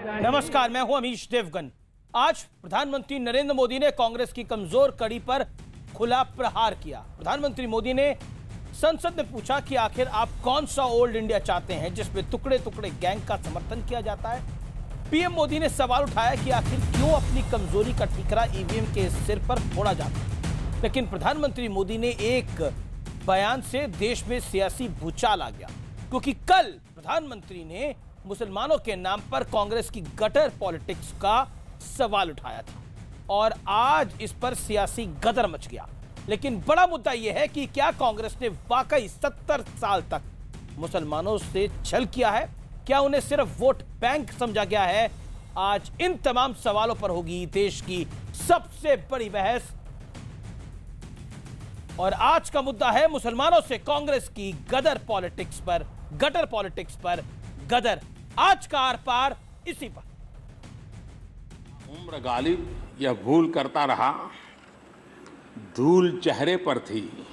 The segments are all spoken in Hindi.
नमस्कार, मैं हूं अमीश देवगन। आज प्रधानमंत्री नरेंद्र मोदी ने कांग्रेस की कमजोर कड़ी पर खुला प्रहार किया। प्रधानमंत्री मोदी ने संसद में पूछा कि आखिर आप कौन सा ओल्ड इंडिया चाहते हैं जिसमें टुकड़े टुकड़े गैंग का समर्थन किया जाता है। पीएम मोदी ने सवाल उठाया कि आखिर क्यों अपनी कमजोरी का ठीकरा ईवीएम के सिर पर फोड़ा जाता है। लेकिन प्रधानमंत्री मोदी ने एक बयान से देश में सियासी भूचाल आ गया, क्योंकि कल प्रधानमंत्री ने मुसलमानों के नाम पर कांग्रेस की गटर पॉलिटिक्स का सवाल उठाया था और आज इस पर सियासी गदर मच गया। लेकिन बड़ा मुद्दा यह है कि क्या कांग्रेस ने वाकई 70 साल तक मुसलमानों से छल किया है? क्या उन्हें सिर्फ वोट बैंक समझा गया है? आज इन तमाम सवालों पर होगी देश की सबसे बड़ी बहस और आज का मुद्दा है मुसलमानों से कांग्रेस की गटर पॉलिटिक्स पर गदर। आज का आर पार इसी पर। उम्र गालिब यह भूल करता रहा, धूल चेहरे पर थी,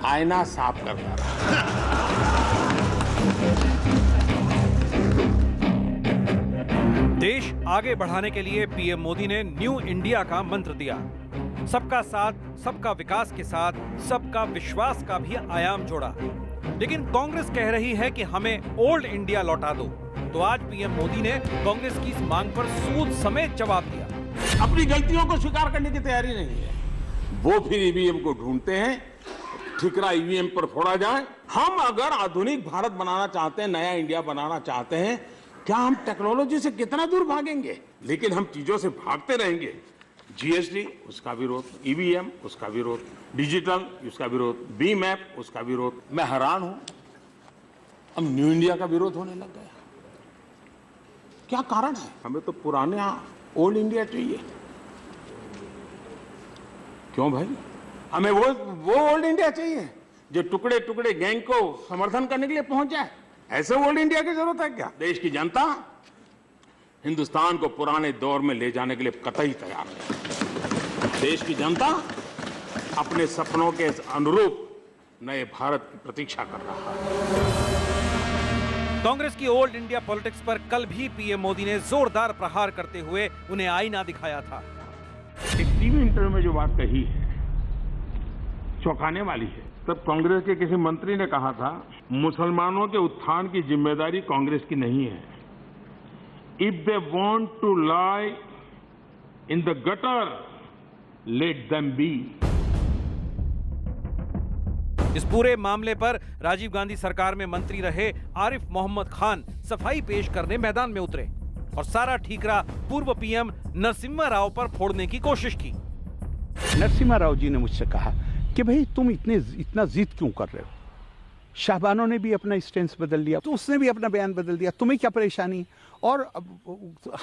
आईना साफ करता रहा। देश आगे बढ़ाने के लिए पीएम मोदी ने न्यू इंडिया का मंत्र दिया। सबका साथ, सबका विकास के साथ सबका विश्वास का भी आयाम जोड़ा। लेकिन कांग्रेस कह रही है कि हमें ओल्ड इंडिया लौटा दो। तो आज पीएम मोदी ने कांग्रेस की इस मांग पर सूद समेत जवाब दिया। अपनी गलतियों को स्वीकार करने की तैयारी नहीं है। वो फिर ईवीएम को ढूंढते हैं, ठिकरा ईवीएम पर फोड़ा जाए। हम अगर आधुनिक भारत बनाना चाहते हैं, नया इंडिया बनाना चाहते हैं, क्या हम टेक्नोलॉजी से कितना दूर भागेंगे? लेकिन हम चीजों से भागते रहेंगे। जीएसटी उसका विरोध, ईवीएम उसका विरोध, डिजिटल उसका विरोध, बी मैप उसका विरोध। मैं हैरान हूं, अब न्यू इंडिया का विरोध होने लग गया। क्या कारण है? हमें तो पुराने ओल्ड इंडिया चाहिए। क्यों भाई? हमें वो ओल्ड इंडिया चाहिए जो टुकड़े टुकड़े गैंग को समर्थन करने के लिए पहुंच जाए। ऐसे ओल्ड इंडिया की जरूरत है क्या? देश की जनता हिंदुस्तान को पुराने दौर में ले जाने के लिए कतई तैयार नहीं। देश की जनता अपने सपनों के अनुरूप नए भारत की प्रतीक्षा कर रहा है। कांग्रेस की ओल्ड इंडिया पॉलिटिक्स पर कल भी पीएम मोदी ने जोरदार प्रहार करते हुए उन्हें आईना दिखाया था। एक टीवी इंटरव्यू में जो बात कही है चौंकाने वाली है। तब कांग्रेस के किसी मंत्री ने कहा था, मुसलमानों के उत्थान की जिम्मेदारी कांग्रेस की नहीं है। If they want to lie in the gutter, let them be. इस पूरे मामले पर राजीव गांधी सरकार में मंत्री रहे आरिफ मोहम्मद खान सफाई पेश करने मैदान में उतरे और सारा ठीकरा पूर्व पीएम नरसिम्हा राव पर फोड़ने की कोशिश की। नरसिम्हा राव जी ने मुझसे कहा कि भाई तुम इतना जिद क्यों कर रहे हो? शाहबानों ने भी अपना स्टैंड बदल लिया, तो उसने भी अपना बयान बदल दिया, तुम्हें क्या परेशानी? और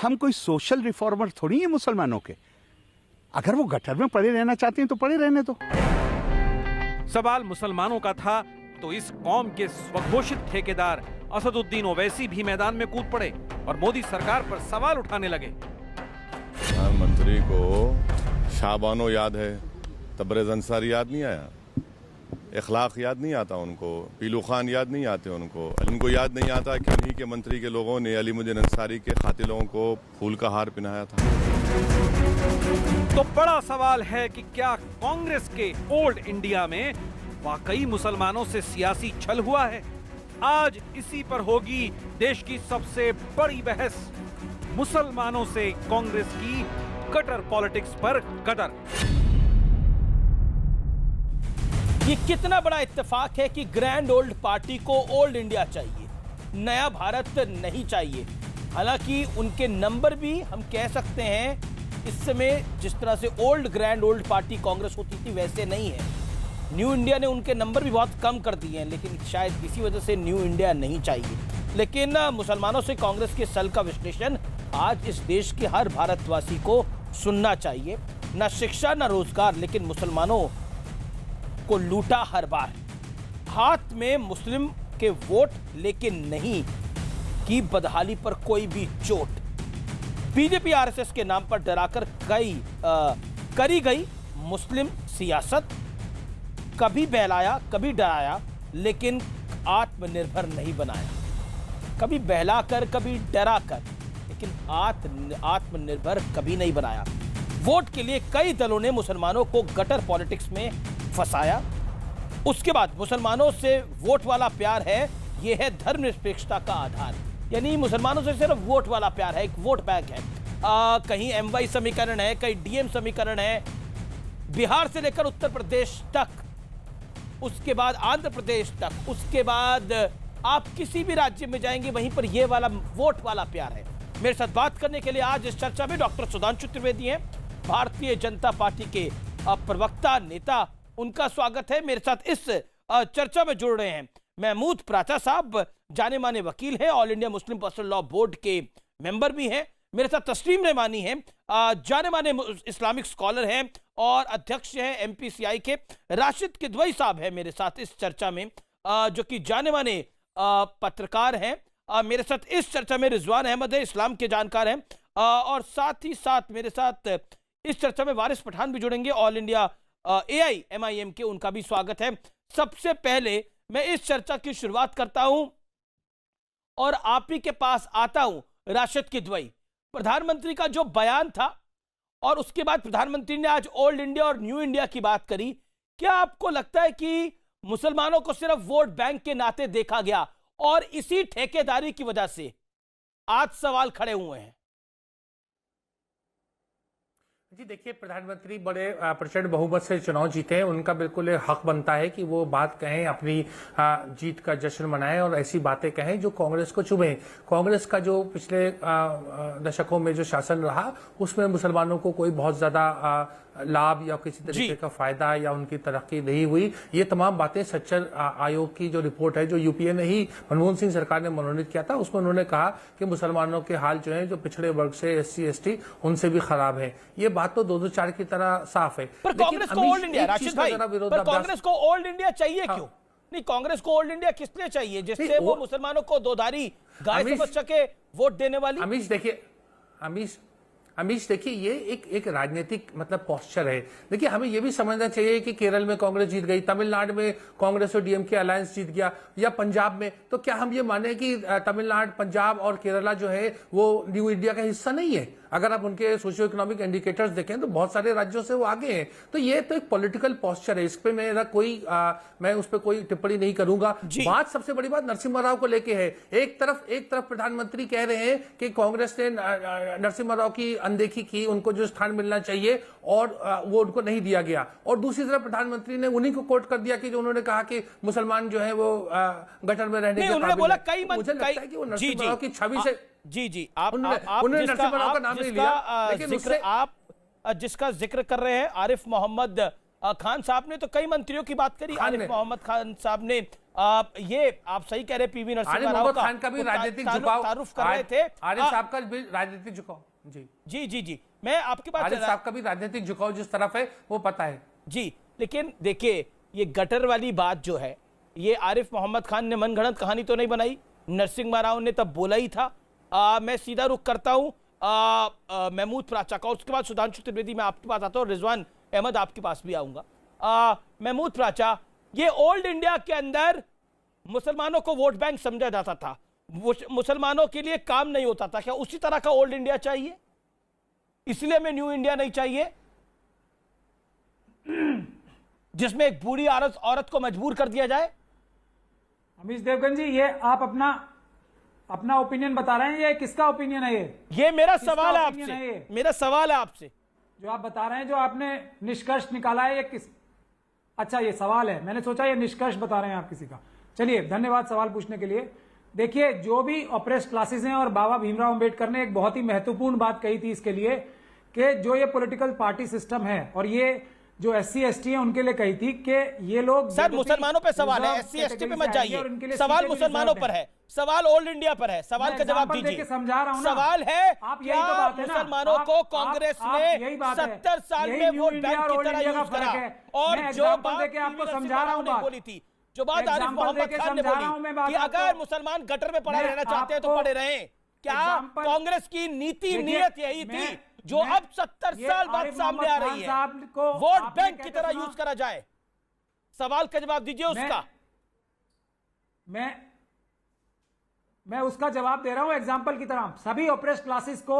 हम कोई सोशल रिफॉर्मर थोड़ी है मुसलमानों के। अगर वो गटर में पड़े रहना चाहते हैं तो पड़े रहने दो। सवाल मुसलमानों का था तो इस कौम के स्वघोषित ठेकेदार असदुद्दीन ओवैसी भी मैदान में कूद पड़े और मोदी सरकार पर सवाल उठाने लगे। प्रधानमंत्री को शाहबानो याद है, तबरेज अंसारी याद नहीं आया, इखलाक याद नहीं आता उनको, पीलू खान याद नहीं आते उनको याद नहीं आता कि उन्हीं के मंत्री के लोगों ने अलीमुद्दीन अंसारी के कातिलों को फूल का हार पहनाया था। तो बड़ा सवाल है कि क्या कांग्रेस के ओल्ड इंडिया में वाकई मुसलमानों से सियासी छल हुआ है? आज इसी पर होगी देश की सबसे बड़ी बहस। मुसलमानों से कांग्रेस की गटर पॉलिटिक्स पर गदर। ये कितना बड़ा इत्तेफाक है कि ग्रैंड ओल्ड पार्टी को ओल्ड इंडिया चाहिए, नया भारत नहीं चाहिए। हालांकि उनके नंबर भी हम कह सकते हैं इस समय जिस तरह से ग्रैंड ओल्ड पार्टी कांग्रेस होती थी वैसे नहीं है। न्यू इंडिया ने उनके नंबर भी बहुत कम कर दिए हैं, लेकिन शायद इसी वजह से न्यू इंडिया नहीं चाहिए। लेकिन मुसलमानों से कांग्रेस के सल का विश्लेषण आज इस देश के हर भारतवासी को सुनना चाहिए। न शिक्षा न रोजगार, लेकिन मुसलमानों को लूटा हर बार। हाथ में मुस्लिम के वोट, लेकिन नहीं की बदहाली पर कोई भी चोट। बीजेपी आरएसएस के नाम पर डराकर करी गई मुस्लिम सियासत, कभी बहलाया कभी डराया, लेकिन आत्मनिर्भर नहीं बनाया। कभी बहलाकर कभी डराकर लेकिन आत्मनिर्भर कभी नहीं बनाया। वोट के लिए कई दलों ने मुसलमानों को गटर पॉलिटिक्स में फंसाया। उसके बाद मुसलमानों से वोट वाला प्यार है, यह है धर्मनिरपेक्षता का आधार। यानी मुसलमानों से सिर्फ वोट वाला प्यार है, एक वोट बैंक है। कहीं MY समीकरण है, कहीं DM समीकरण है, बिहार से लेकर उत्तर प्रदेश तक, उसके बाद आंध्र प्रदेश तक, उसके बाद आप किसी भी राज्य में जाएंगे वहीं पर यह वाला वोट वाला प्यार है। मेरे साथ बात करने के लिए आज इस चर्चा में डॉक्टर सुधांशु त्रिवेदी हैं, भारतीय जनता पार्टी के प्रवक्ता नेता, उनका स्वागत है। मेरे साथ इस चर्चा में जुड़ रहे हैं महमूद प्राचा साहब, जाने माने वकील हैं, all India Muslim personal law board के मेंबर भी हैं। मेरे साथ तस्लीम रहमानी हैं, जाने माने इस्लामिक स्कॉलर हैं और अध्यक्ष हैं MPCI के। राशिद किदवई साहब हैं मेरे साथ इस चर्चा में, जो कि जाने माने पत्रकार हैं। मेरे साथ इस चर्चा में रिजवान अहमद है, इस्लाम के जानकार हैं, और साथ ही साथ मेरे साथ इस चर्चा में वारिस पठान भी जुड़ेंगे, ऑल इंडिया AIMIM के, उनका भी स्वागत है। सबसे पहले मैं इस चर्चा की शुरुआत करता हूं और आप ही के पास आता हूं राशिद किदवई। प्रधानमंत्री का जो बयान था और उसके बाद प्रधानमंत्री ने आज ओल्ड इंडिया और न्यू इंडिया की बात करी, क्या आपको लगता है कि मुसलमानों को सिर्फ वोट बैंक के नाते देखा गया और इसी ठेकेदारी की वजह से आज सवाल खड़े हुए हैं? जी देखिए, प्रधानमंत्री बड़े प्रचंड बहुमत से चुनाव जीते हैं, उनका बिल्कुल हक बनता है कि वो बात कहें, अपनी जीत का जश्न मनाएं और ऐसी बातें कहें जो कांग्रेस को चुभे। कांग्रेस का जो पिछले दशकों में जो शासन रहा उसमें मुसलमानों को कोई बहुत ज्यादा लाभ या किसी तरीके का फायदा या उनकी तरक्की नहीं हुई। ये तमाम बातें सच्चर आयोग की जो रिपोर्ट है, जो UPA ने ही मनमोहन सिंह सरकार ने मनोनीत किया था, उसमें उन्होंने कहा कि मुसलमानों के हाल जो है, जो पिछड़े वर्ग से SC ST उनसे भी खराब है। ये बात तो 2-4 की तरह साफ है। पर कांग्रेस को ओल्ड इंडिया, राशिद भाई, पर कांग्रेस को ओल्ड इंडिया चाहिए क्यों? नहीं, कांग्रेस को ओल्ड इंडिया किस लिए चाहिए? जिससे वो मुसलमानों को दोधारी गाय समझ सके वोट देने वाली। अमीश देखिए, ये एक राजनीतिक मतलब पोस्चर है। देखिए, हमें ये भी समझना चाहिए कि केरल में कांग्रेस जीत गई, तमिलनाडु में कांग्रेस और DMK अलायंस जीत गया, या पंजाब में, तो क्या हम ये माने कि तमिलनाडु, पंजाब और केरला जो है वो न्यू इंडिया का हिस्सा नहीं है? अगर आप उनके सोशियो इकोनॉमिक इंडिकेटर्स देखें तो बहुत सारे राज्यों से वो आगे हैं। तो ये तो एक पॉलिटिकल पोस्चर है, इस पे मेरा मैं उस पर कोई टिप्पणी नहीं करूंगा। बात, सबसे बड़ी बात नरसिम्हा राव को लेके है। एक तरफ प्रधानमंत्री कह रहे हैं कि कांग्रेस ने नरसिम्हा राव की अनदेखी की, उनको जो स्थान मिलना चाहिए और वो उनको नहीं दिया गया, और दूसरी तरफ प्रधानमंत्री ने उन्हीं को कोट कर दिया कि जो उन्होंने कहा कि मुसलमान जो है वो गटर में रहने के काबिल है। मुझे लगता है कि वो नरसिम्हा राव की छवि से आप जिसका जिक्र कर रहे हैं आरिफ मोहम्मद खान साहब ने तो कई मंत्रियों की बात करी। आरिफ मोहम्मद खान साहब ने ये आप सही कह रहे, PV नरसिम्हा राव का भी राजनीतिक झुकाव तारुफ कर रहे थे। आरिफ साहब का भी राजनीतिक झुकाव, जी मैं आपकी बात, आरिफ साहब का भी राजनीतिक झुकाव जिस तरफ है वो पता है जी। लेकिन देखिए, ये गटर वाली बात जो है, ये आरिफ मोहम्मद खान ने मनगढ़ंत कहानी तो नहीं बनाई, नरसिम्हा राव ने तब बोला ही था। मैं सीधा रुख करता हूं महमूद प्राचा का, उसके बाद सुधांशु त्रिवेदी मैं आपके पास आता हूं, रिजवान अहमद आपके पास भी आऊंगा। महमूद प्राचा, ये ओल्ड इंडिया के अंदर मुसलमानों को वोट बैंक समझा जाता था, मुसलमानों के लिए काम नहीं होता था, क्या उसी तरह का ओल्ड इंडिया चाहिए? इसलिए हमें न्यू इंडिया नहीं चाहिए जिसमें एक बूढ़ी औरत को मजबूर कर दिया जाए। अमीश देवगन जी, ये आप अपना ओपिनियन बता रहे हैं, ये किसका ओपिनियन है? ये मेरा सवाल है आपसे, मेरा सवाल है आपसे, जो आप बता रहे हैं, जो आपने निष्कर्ष निकाला है, ये किस? अच्छा, ये सवाल है, मैंने सोचा ये निष्कर्ष बता रहे हैं आप किसी का। चलिए, धन्यवाद सवाल पूछने के लिए। देखिए, जो भी ऑप्रेस्ड क्लासेस हैं, और बाबा भीमराव अंबेडकर ने एक बहुत ही महत्वपूर्ण बात कही थी इसके लिए, कि जो ये पॉलिटिकल पार्टी सिस्टम है और ये जो SC ST है उनके लिए कही थी कि ये लोग, सर मुसलमानों पे सवाल है, SC ST पे मत जाइए, सवाल मुसलमानों पर है, सवाल ओल्ड इंडिया पर है, सवाल का जवाब दीजिए। समझा रहा हूं ना, सवाल है क्या मुसलमानों को कांग्रेस ने 70 साल में वोट बैंक की तरह यूज करा? और जो बात आपको समझा रहा हूं बोली थी, जो बात आरिफ मोहम्मद खान ने बोली कि अगर मुसलमान गटर में पड़े रहना चाहते हैं तो पड़े रहें, क्या कांग्रेस की नीति नीयत यही थी जो अब 70 साल बाद सामने आ रही है, वोट बैंक की तरह यूज करा जाए? सवाल का जवाब दीजिए उसका। मैं उसका जवाब दे रहा हूं एग्जाम्पल की तरह। सभी ऑप्रेस्ड क्लासेस को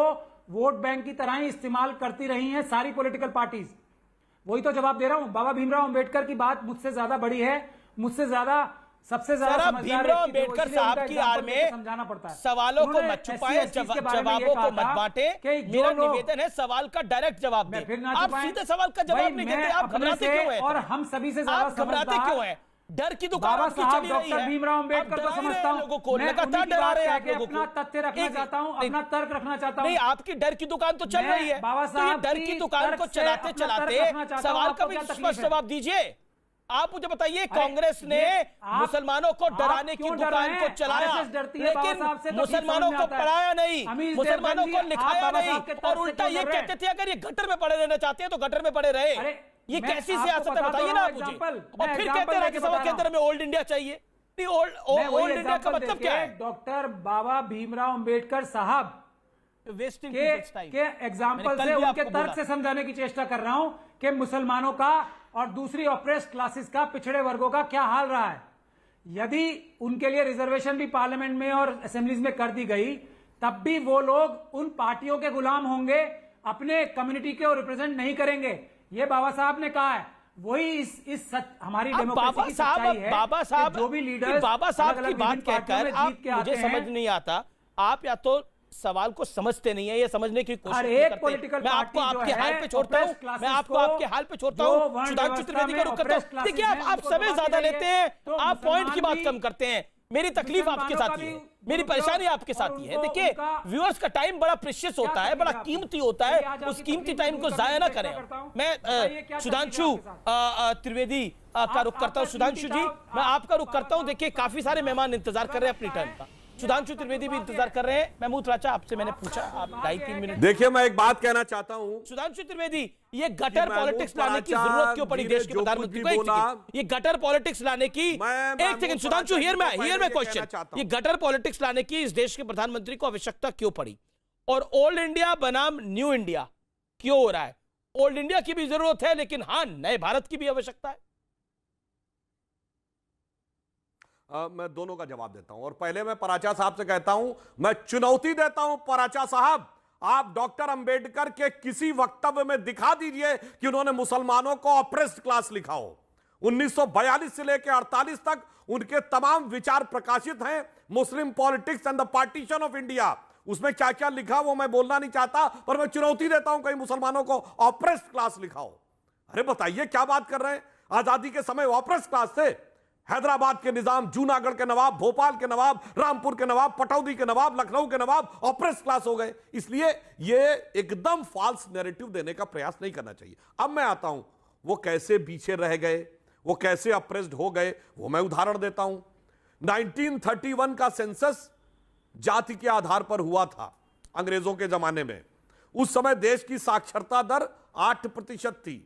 वोट बैंक की तरह ही इस्तेमाल करती रही हैं सारी पॉलिटिकल पार्टीज। वही तो जवाब दे रहा हूं। बाबा भीमराव अंबेडकर की बात मुझसे ज्यादा बड़ी है, मुझसे ज्यादा सबसे ज्यादा समझदार भीमराव अंबेडकर साहब की आड़ में समझाना पड़ता है। सवालों को मत छुपाएं, जवाबों को मत बांटें। मेरा निवेदन है सवाल का डायरेक्ट जवाब दें। आप सीधे सवाल का जवाब नहीं देते, आप घबराते क्यों हैं? और हम सभी से ज्यादा घबराते क्यों हैं? डर की दुकान बाबा आपकी साहब चली रही डॉक्टर है। भीमराव अंबेडकर को समझता हूं, लोगों को मैं लगातार डरा रहे हैं आप लोगों को। अपना तथ्य रखना चाहता हूं, अपना तर्क रखना चाहता हूं। नहीं, आपकी डर की दुकान तो चल रही है। बाबा तो ये साहब डर की दुकान को चलाते चलाते सवाल का भी स्पष्ट जवाब दीजिए। आप मुझे बताइए, कांग्रेस ने मुसलमानों को डराने की दुकान को चलाया, लेकिन मुसलमानों को पढ़ाया नहीं, मुसलमानों को लिखाया नहीं, और उल्टा ये कहते थे अगर ये गटर में पड़े रहना चाहते हैं तो गटर में पड़े रहे। ये कैसी सियासत है बताइए ना आप मुझे। और फिर कहते हैं राज्यसभा के अंदर में ओल्ड इंडिया चाहिए। ओल्ड इंडिया का मतलब क्या है? डॉक्टर बाबा भीमराव अंबेडकर साहब के एग्जाम्पल से, उनके तर्क से समझाने की चेष्टा कर रहा हूं कि मुसलमानों का और दूसरी ऑप्रेस्ड क्लासेस का, पिछड़े वर्गों का क्या हाल रहा है। यदि उनके लिए रिजर्वेशन भी पार्लियामेंट में और असेंबलीज में कर दी गई, तब भी वो लोग उन पार्टियों के गुलाम होंगे, अपने कम्युनिटी को रिप्रेजेंट नहीं करेंगे। ये बाबा साहब ने कहा है। वही इस हमारी डेमोक्रेसी की सच्चाई है। बाबा साहब जो भी लीडर बाबा साहब की बात कहकर मुझे समझ नहीं आता। आप या तो सवाल को समझते नहीं है, ये समझने की कोशिश करते हैं। मैं आपको आपके हाल पे छोड़ता हूं, मैं आपको आपके हाल पे छोड़ता हूं। सुधांशु त्रिवेदी का रुख करता हूं। देखिए, आप समय ज्यादा लेते हैं, आप पॉइंट की बात कम करते हैं। मेरी तकलीफ आपके साथ ही है, मेरी परेशानी आपके साथ ही है। देखिए, व्यूअर्स का टाइम बड़ा प्रेशियस होता है, बड़ा कीमती होता है, उस कीमती टाइम को जाया ना करें। मैं सुधांशु त्रिवेदी का रुख करता हूं। सुधांशु जी, मैं आपका रुख करता हूं। देखिए, काफी सारे मेहमान इंतजार कर रहे हैं अपनी टर्न का। सुधांशु त्रिवेदी भी इंतजार कर रहे हैं। महमूद राचा, आपसे मैंने पूछा, आप 2.5-3 मिनट। देखिए, मैं एक बात कहना चाहता हूं। सुधांशु त्रिवेदी, ये गटर पॉलिटिक्स लाने की जरूरत क्यों पड़ी देश के प्रधानमंत्री को? ये गटर पॉलिटिक्स लाने की, एक second Sudhanshu, here my question. ये गटर पॉलिटिक्स लाने की इस देश के प्रधानमंत्री को आवश्यकता क्यों पड़ी? और ओल्ड इंडिया बनाम न्यू इंडिया क्यों हो रहा है? ओल्ड इंडिया की भी जरूरत है, लेकिन हाँ, नए भारत की भी आवश्यकता है। मैं दोनों का जवाब देता हूं, और पहले मैं पराचा साहब से कहता हूं, मैं चुनौती देता हूं पराचा साहब, आप डॉक्टर अंबेडकर के किसी वक्तव्य में दिखा दीजिए कि उन्होंने मुसलमानों को ऑप्रेस्ड क्लास लिखा हो। 1942 से लेकर 48 तक उनके तमाम विचार प्रकाशित हैं, Muslim politics and the partition of India. उसमें क्या क्या लिखा वो मैं बोलना नहीं चाहता, पर मैं चुनौती देता हूं कहीं मुसलमानों को ऑप्रेस्ड क्लास लिखा हो। अरे बताइए, क्या बात कर रहे हैं? आजादी के समय ऑप्रेस्ड क्लास थे। हैदराबाद के निजाम, जूनागढ़ के नवाब, भोपाल के नवाब, रामपुर के नवाब, पटौदी के नवाब, लखनऊ के नवाब ऑप्रेस्ड क्लास हो गए। इसलिए ये एकदम फॉल्स नैरेटिव देने का प्रयास नहीं करना चाहिए। अब मैं आता हूं, वो कैसे पीछे रह गए, वो कैसे ऑप्रेस्ड हो गए, वो मैं उदाहरण देता हूं। 1931 का सेंसस जाति के आधार पर हुआ था अंग्रेजों के जमाने में। उस समय देश की साक्षरता दर 8% थी।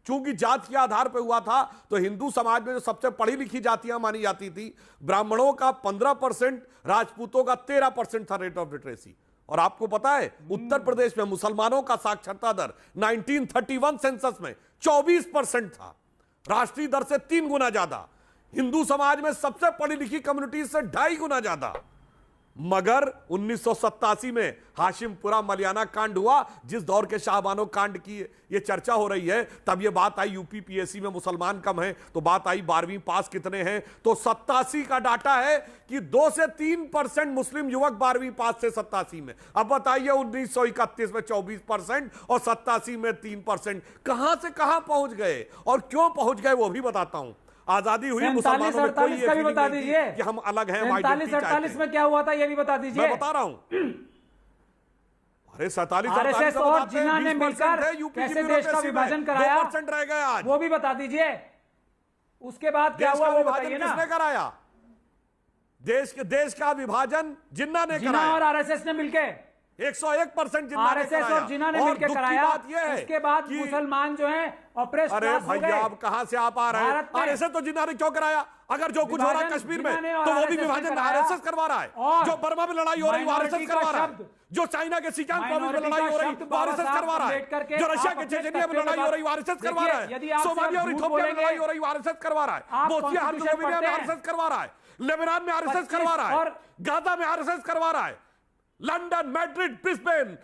चूंकि जाति के आधार पर हुआ था, तो हिंदू समाज में जो सबसे पढ़ी लिखी जातियां मानी जाती थी, ब्राह्मणों का 15%, राजपूतों का 13% था रेट ऑफ लिटरेसी। और आपको पता है, उत्तर प्रदेश में मुसलमानों का साक्षरता दर 1931 सेंसस में 24% था, राष्ट्रीय दर से 3 गुना ज्यादा। हिंदू समाज में सबसे पढ़ी लिखी कम्युनिटी से 2.5 गुना ज्यादा। मगर 1987 में हाशिमपुरा मलियाना कांड हुआ, जिस दौर के शाहबानो कांड की ये चर्चा हो रही है, तब ये बात आई यूपी पीएससी में मुसलमान कम हैं, तो बात आई 12वीं पास कितने हैं, तो 87 का डाटा है कि 2 से 3% मुस्लिम युवक 12वीं पास थे 87 में। अब बताइए 1931 में 24% और 87 में 3%, कहां से कहां पहुंच गए और क्यों पहुंच गए वो भी बताता हूं। आजादी हुई, मुसलमानों में कोई का भी बता दीजिए कि हम अलग हैं। 47-48 में क्या हुआ था ये भी बता दीजिए। मैं बता रहा हूं। अरे 47-48 और जिन्ना ने मिलकर कैसे देश का विभाजन कराया, 2% रह गए आज, वो भी बता दीजिए। उसके बाद क्या हुआ वो बताइए ना। किसने कराया देश का विभाजन? जिन्ना ने कराया और आरएसएस ने मिलकर। 101% जिन्ना ने आरएसएस कराया। और जिन्ना ने और मिलकर दुख की कराया। बात यह है इसके बाद कि- मुसलमान जो हैं ऑपरेशन अरे भैया आप कहां से आप आ रहे हैं? भारत में- आरएसएस तो जिन्ना ने क्यों कराया? अगर जो कुछ हो रहा है विभाजन कश्मीर जिन्ना ने में और तो वो भी आरएसएस ने विभाजन कराया। आरएसएस करवा रहा है। और जो बर्मा में लड़ाई हो रही है वो आरएसएस माइनॉरिटी करवा का रहा है। शब्द- जो चाइना के सिचान प्रोविंस में माइनॉरिटी लड़ाई का हो रही शब्द है वो आरएसएस बाबा करवा रहा है। साहब करके जो रशिया आप के अपने चेचनिया में लड़ाई हो रही है वो आरएसएस करवा रहा देखिए, यदि है। आप सोमालिया और झूठ इथोपिया में बोलेंगे- लड़ाई हो रही है वो आरएसएस करवा रहा है। आप बोस्निया कॉन्स्टिट्यूशन हर्जेगोविना में पढ़ते हैं। आरएसएस करवा रहा है। लेबनान में आरएसएस 25 करवा रहा है। और- गाजा में आरएसएस करवा रहा है। लंदन, मैड्रिड, ब्रिस्बेन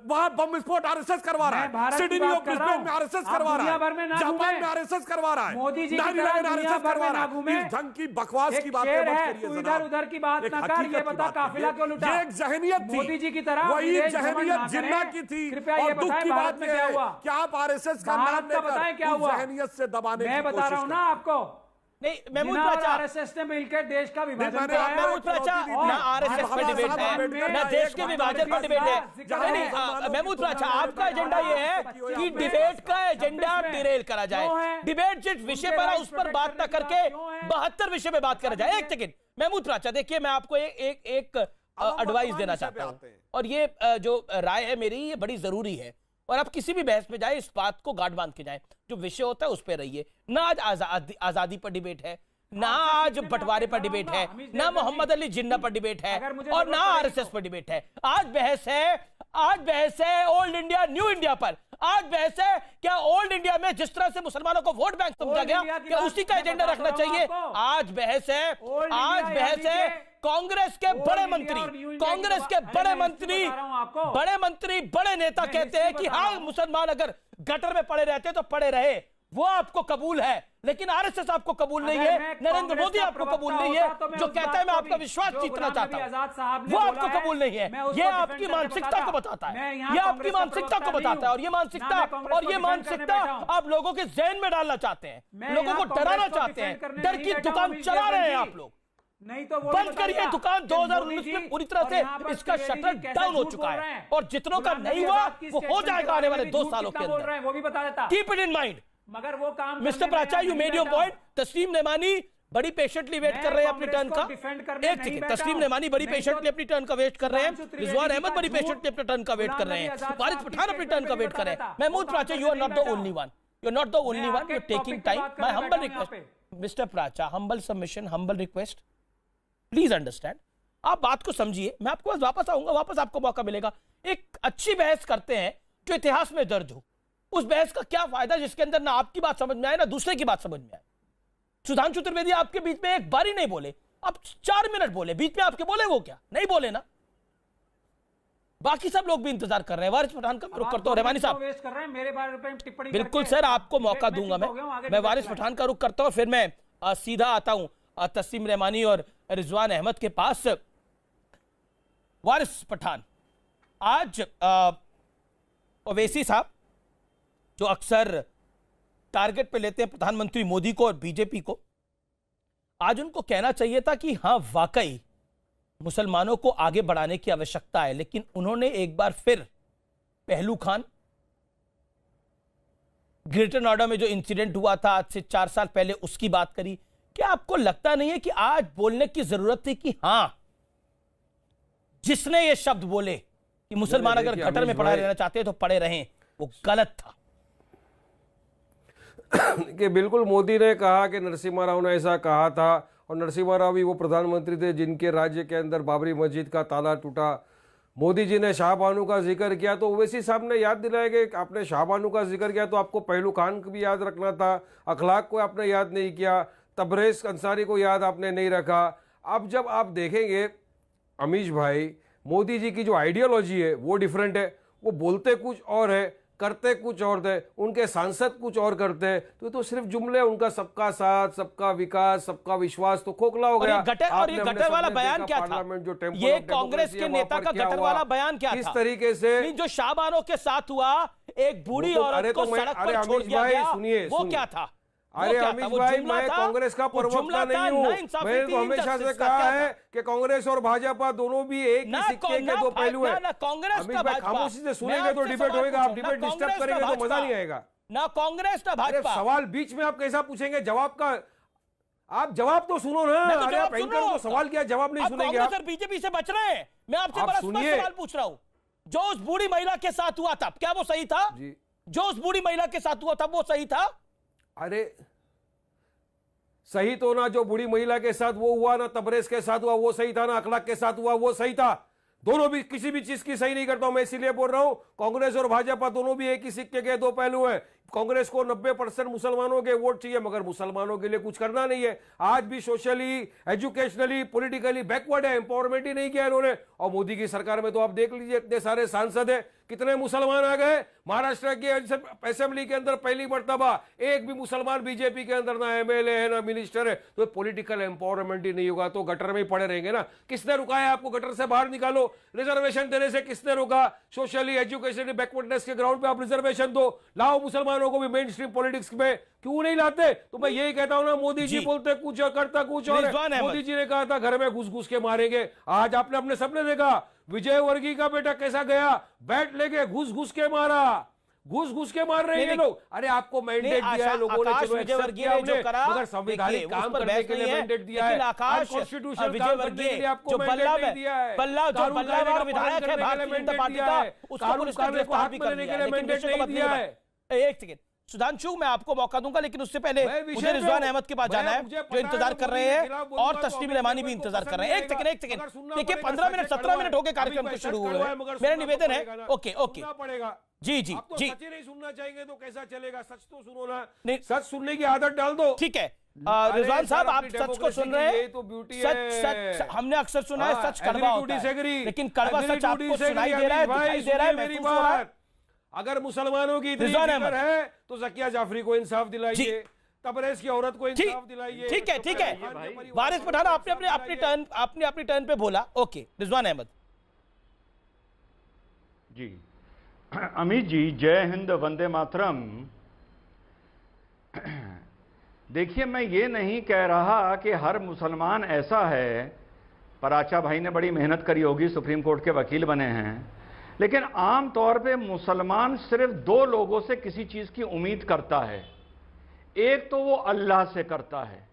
वहां बम विस्फोट आरएसएस करवा रहा मैं है। भारत की सिडनी बात और कर रहा ब्रिस्बेन हूं। में आरएसएस आप करवा रहा दुनिया भर में है। ना जापान घूमें। में आरएसएस करवा रहा है। मोदी जी की 9/11 तरह में दुनिया आरएसएस भर में करवा रहा ना है। घूमें। इस ढंग की बकवास एक की बातें शेर मत है, करिए तू जनाब। इधर उधर की बात एक ना कर, हकीकत ये की बता बात काफिला करिए। क्यों लुटा? ये एक जहनियत थी। मोदी जी की तरह वही विदेश भ्रमण जहनियत ना जिन्ना करें। की थी। कृपया और ये दुख बताएं की भारत बात में यह क्या है हुआ? कि आप आरएसएस का भारत नाम का बताएं क्या लेकर उस हुआ? जहनियत से दबाने मैं की बता रहा कोशिश हूं ना कर आपको। नहीं महमूद जिन्ना और प्राचा, आरएसएस ने मिलकर देश का विभाजन मैंने कराया। महमूद प्राचा, और ना आरएसएस पर बाबा डिबेट साहब है अम्बेडकर ना का देश एक के बात विभाजन पर का डिबेट है। जिक्र नहीं, है। नहीं, महमूद प्राचा, आपका एजेंडा ये है कि 26 डिबेट का एजेंडा में डिरेल करा क्यों जाए। है? डिबेट जिस विषय पर है उस पर बात न करके 72 विषय पे बात करा जाए। एक सेकंड महमूद प्राचा, देखिए मैं आपको एक एडवाइस देना चाहता हूं, और ये जो राय है मेरी ये बड़ी जरूरी है। और आप किसी भी बहस में जाए इस बात को गांठ बांध के जाए, जो विषय होता है उस पर रहिए। ना आज आजादी पर डिबेट है, ना आज बंटवारे पर डिबेट है, ना मोहम्मद अली जिन्ना पर डिबेट है, और ना आरएसएस पर डिबेट है। आज बहस है ओल्ड इंडिया न्यू इंडिया पर। आज बहस है क्या ओल्ड इंडिया में जिस तरह से मुसलमानों को वोट बैंक समझा गया क्या उसी का एजेंडा रखना चाहिए? आज बहस है कांग्रेस के बड़े मंत्री बड़े नेता कहते हैं कि हाँ मुसलमान अगर गटर में पड़े रहते तो पड़े रहे, वो आपको कबूल है, लेकिन आरएसएस आपको कबूल नहीं है, नरेंद्र मोदी आपको कबूल नहीं है, जो कहता है मैं आपका विश्वास जीतना चाहता हूं, वो आपको कबूल नहीं है। ये आपकी मानसिकता को बताता है, ये आपकी मानसिकता को बताता है, और ये मानसिकता आप लोगों के जहन में डालना चाहते हैं, लोगों को डराना चाहते हैं। डर की दुकान चला रहे हैं आप लोग। नहीं तो वो बंद करिए दुकान। 2019 में पूरी तरह से इसका शटर डाउन हो चुका है, और जितनों का नहीं हुआ वो हो जाएगा आने वाले 2 सालों के अंदर। वो भी बता देता। Keep it in mind. मगर वो काम mister Paracha, you made your point. तस्लीम नेमानी बड़ी पेशेंटली वेट कर रहे हैं अपनी टर्न का। एक सेकंड, तस्लीम नेमानी बड़ी पेशेंटली अपनी टर्न का वेट कर रहे हैं। रिजवान अहमद बड़ी पेशेंटली अपनी टर्न का वेट कर रहे हैं। वारिस पठान अपनी टर्न का वेट कर रहे हैं। Mahmood Pracha, you are not the only one, you are not the only one, you are taking time. My humble request mister Pracha, humble submission, humble request, please understand. आप बात को समझिए, मैं आपको बस वापस आऊंगा, वापस आपको मौका मिलेगा। एक अच्छी बहस करते हैं जो इतिहास में दर्ज हो। उस बहस का क्या फायदा जिसके अंदर ना आपकी बात समझ में आए ना दूसरे की बात समझ में आए। सुधांशु त्रिवेदी आपके बीच में एक बारी नहीं बोले, आप 4 मिनट बोले, बीच में आपके बोले वो क्या नहीं बोले ना। बाकी सब लोग भी इंतजार कर रहे हैं। वारिस पठान का रुख करता हूं। रहमानी साहब वेस्ट कर रहे हैं मेरे बारे में टिप्पणी बिल्कुल सर, आपको मौका दूंगा मैं वारिस पठान का रुख करता हूं, फिर मैं सीधा आता हूं तस्लीम रहमानी और रिजवान अहमद के पास। वारिस पठान, आज ओवैसी साहब जो अक्सर टारगेट पे लेते हैं प्रधानमंत्री मोदी को और बीजेपी को, आज उनको कहना चाहिए था कि हां वाकई मुसलमानों को आगे बढ़ाने की आवश्यकता है, लेकिन उन्होंने एक बार फिर पहलू खान, ग्रेटर नोएडा में जो इंसिडेंट हुआ था आज से 4 साल पहले, उसकी बात करी। क्या आपको लगता नहीं है कि आज बोलने की जरूरत थी कि हां जिसने ये शब्द बोले कि मुसलमान अगर गटर में पड़ा रहना चाहते हैं तो पड़े रहें, वो गलत था? कि बिल्कुल मोदी ने कहा कि नरसिम्हा राव ने ऐसा कहा था, और नरसिम्हा राव भी वो प्रधानमंत्री थे जिनके राज्य के अंदर बाबरी मस्जिद का ताला टूटा। मोदी जी ने शाहबानू का जिक्र किया तो ओवैसी साहब ने याद दिलाया कि आपने शाहबानू का जिक्र किया तो आपको पहलू खान को भी याद रखना था, अखलाक को आपने याद नहीं किया, तबरेज़ अंसारी को याद आपने नहीं रखा। अब जब आप देखेंगे अमीश भाई, मोदी जी की जो आइडियोलॉजी है वो डिफरेंट है, वो बोलते कुछ और है, करते कुछ और थे, उनके सांसद कुछ और करते हैं। तो सिर्फ जुमले, उनका सबका साथ, सबका विकास, सबका विश्वास तो खोखला हो गया। और ये गटर वाला बयान क्या था? ये कांग्रेस के नेता का गटर वाला बयान क्या था? किस तरीके से जो शाहबानों के साथ हुआ, एक बूढ़ी औरत को सड़क पर छोड़ दिया गया, वो क्या था? अरे अमीश भाई, मैं कांग्रेस का प्रवक्ता नहीं हूँ। मैंने तो हमेशा से कहा है कि कांग्रेस और भाजपा दोनों भी एक ही सिक्के के दो पहलू हैं। अमीश भाई खामोशी से सुनेंगे तो डिबेट होगा, आप डिबेट डिस्टर्ब करेंगे तो मजा नहीं आएगा। ना कांग्रेस ना भाजपा। सवाल बीच में आप कैसा पूछेंगे? जवाब का आप जवाब तो सुनो ना। अरे आप एंकर को सवाल किया, जवाब नहीं सुनेंगे आप। बीजेपी से बच रहे हैं। मैं आपसे बड़ा स्पष्ट सवाल पूछ रहा हूँ। जो उस बूढ़ी महिला के साथ हुआ था, क्या वो सही था जी? जो उस बूढ़ी महिला के साथ हुआ था वो सही था? अरे सही तो ना जो बूढ़ी महिला के साथ वो हुआ, ना तबरेज के साथ हुआ वो सही था, ना अखलाक के साथ हुआ वो सही था। दोनों भी किसी भी चीज की सही नहीं करता हूं मैं, इसीलिए बोल रहा हूं कांग्रेस और भाजपा दोनों भी एक ही सिक्के के दो पहलू हैं। कांग्रेस को 90% मुसलमानों के वोट चाहिए, मगर मुसलमानों के लिए कुछ करना नहीं है। आज भी सोशली, एजुकेशनली, पॉलिटिकली बैकवर्ड है, एम्पावरमेंट ही नहीं किया इन्होंने। और मोदी की सरकार में तो आप देख लीजिए इतने सारे सांसद हैं, कितने मुसलमान आ गए। महाराष्ट्र के असेंबली के अंदर पहली मर्तबा एक भी मुसलमान बीजेपी के अंदर ना एमएलए है ना मिनिस्टर है। तो पॉलिटिकल एम्पावरमेंट ही नहीं होगा तो गटर में ही पड़े रहेंगे ना। किसने रुका है आपको? गटर से बाहर निकालो। रिजर्वेशन देने से किसने रोका? सोशली, एजुकेशनली बैकवर्डनेस के ग्राउंड पे आप रिजर्वेशन दो, लाओ मुसलमानों को भी मेन स्ट्रीम पॉलिटिक्स में, क्यों नहीं लाते? तो मैं यही कहता हूं ना, मोदी जी बोलते कुछ और करता कुछ और है। मोदी जी ने कहा था घर में घुस घुस के मारेंगे, आज आपने अपने सपने देखा। विजय वर्गीय का बेटा कैसा गया, बैट लेके घुस घुस के मारा, घुस घुस के मार रहे हैं लोग। अरे आपको मैंडेट दिया है लोगों ने, चलो एक्सेप्ट किया हमने, मगर संवैधानिक काम करने के लिए मैंडेट दिया है। आकाश कॉन्स्टिट्यूशन काम करने के लिए आपको मैंडेट नहीं दिया है। बल्लावाड़ विधायक है भारतीय जनता पार्टी का, उसको पुलिस ने गिरफ्तार भी कर लिया, लेकिन विषय को बदलने का। एक सेकंड सुधांशु, मैं आपको मौका दूंगा, लेकिन उससे पहले मुझे रिजवान अहमद के पास जाना है जो इंतजार कर रहे हैं, और तस्लीम रहमानी भी इंतजार कर रहे हैं। एक सेकंड देखिए, 15 मिनट 17 मिनट हो गए कार्यक्रम को शुरू हुए, मेरा निवेदन है। ओके जी जी जी, सच ही नहीं सुनना चाहेंगे तो कैसा चलेगा? सच तो सुनो ना, सच सुनने की आदत डाल दो। ठीक है रिजवान साहब, आप सच को सुन रहे हैं। तो ब्यूटी सच हमने अक्सर सुना है सच कड़वा होता है, लेकिन कड़वा सच आपको सुनाई दे रहा है, दिखाई दे रहा है, महसूस हो रहा है। अगर मुसलमानों की इतनी फिक्र है तो ज़किया जाफरी को इंसाफ दिलाइए, तबरेज की औरत को इंसाफ दिलाइए। ठीक है वारिस पठान, आपने अपनी टर्न पे बोला। ओके रिजवान अहमद जी। अमित जी, जय हिंद, वंदे मातरम। देखिए, मैं ये नहीं कह रहा कि हर मुसलमान ऐसा है। पराचा भाई ने बड़ी मेहनत करी होगी, सुप्रीम कोर्ट के वकील बने हैं, लेकिन आम तौर पे मुसलमान सिर्फ दो लोगों से किसी चीज की उम्मीद करता है। एक तो वो अल्लाह से करता है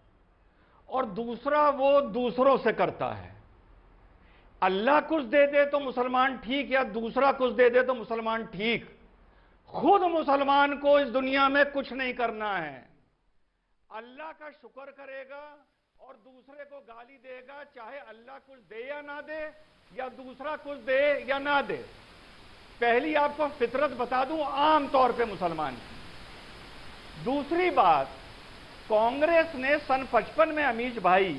और दूसरा वो दूसरों से करता है। अल्लाह कुछ दे दे तो मुसलमान ठीक, या दूसरा कुछ दे दे तो मुसलमान ठीक। खुद मुसलमान को इस दुनिया में कुछ नहीं करना है। अल्लाह का शुक्र करेगा और दूसरे को गाली देगा, चाहे अल्लाह कुछ दे या ना दे, या दूसरा कुछ दे या ना दे। पहली आपको फितरत बता दूं आम तौर पे मुसलमान की। दूसरी बात, कांग्रेस ने सन 55 में अमीज भाई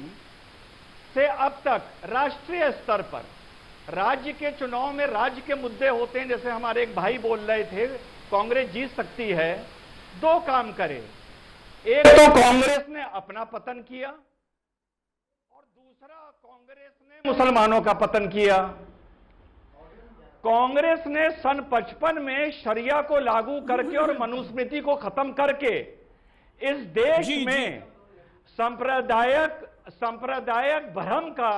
से अब तक राष्ट्रीय स्तर पर राज्य के चुनाव में राज्य के मुद्दे होते हैं, जैसे हमारे एक भाई बोल रहे थे कांग्रेस जीत सकती है, दो काम करे। एक तो कांग्रेस ने अपना पतन किया और दूसरा कांग्रेस ने मुसलमानों का पतन किया। कांग्रेस ने सन 55 में शरिया को लागू करके और मनुस्मृति को खत्म करके इस देश में सांप्रदायिक भ्रम का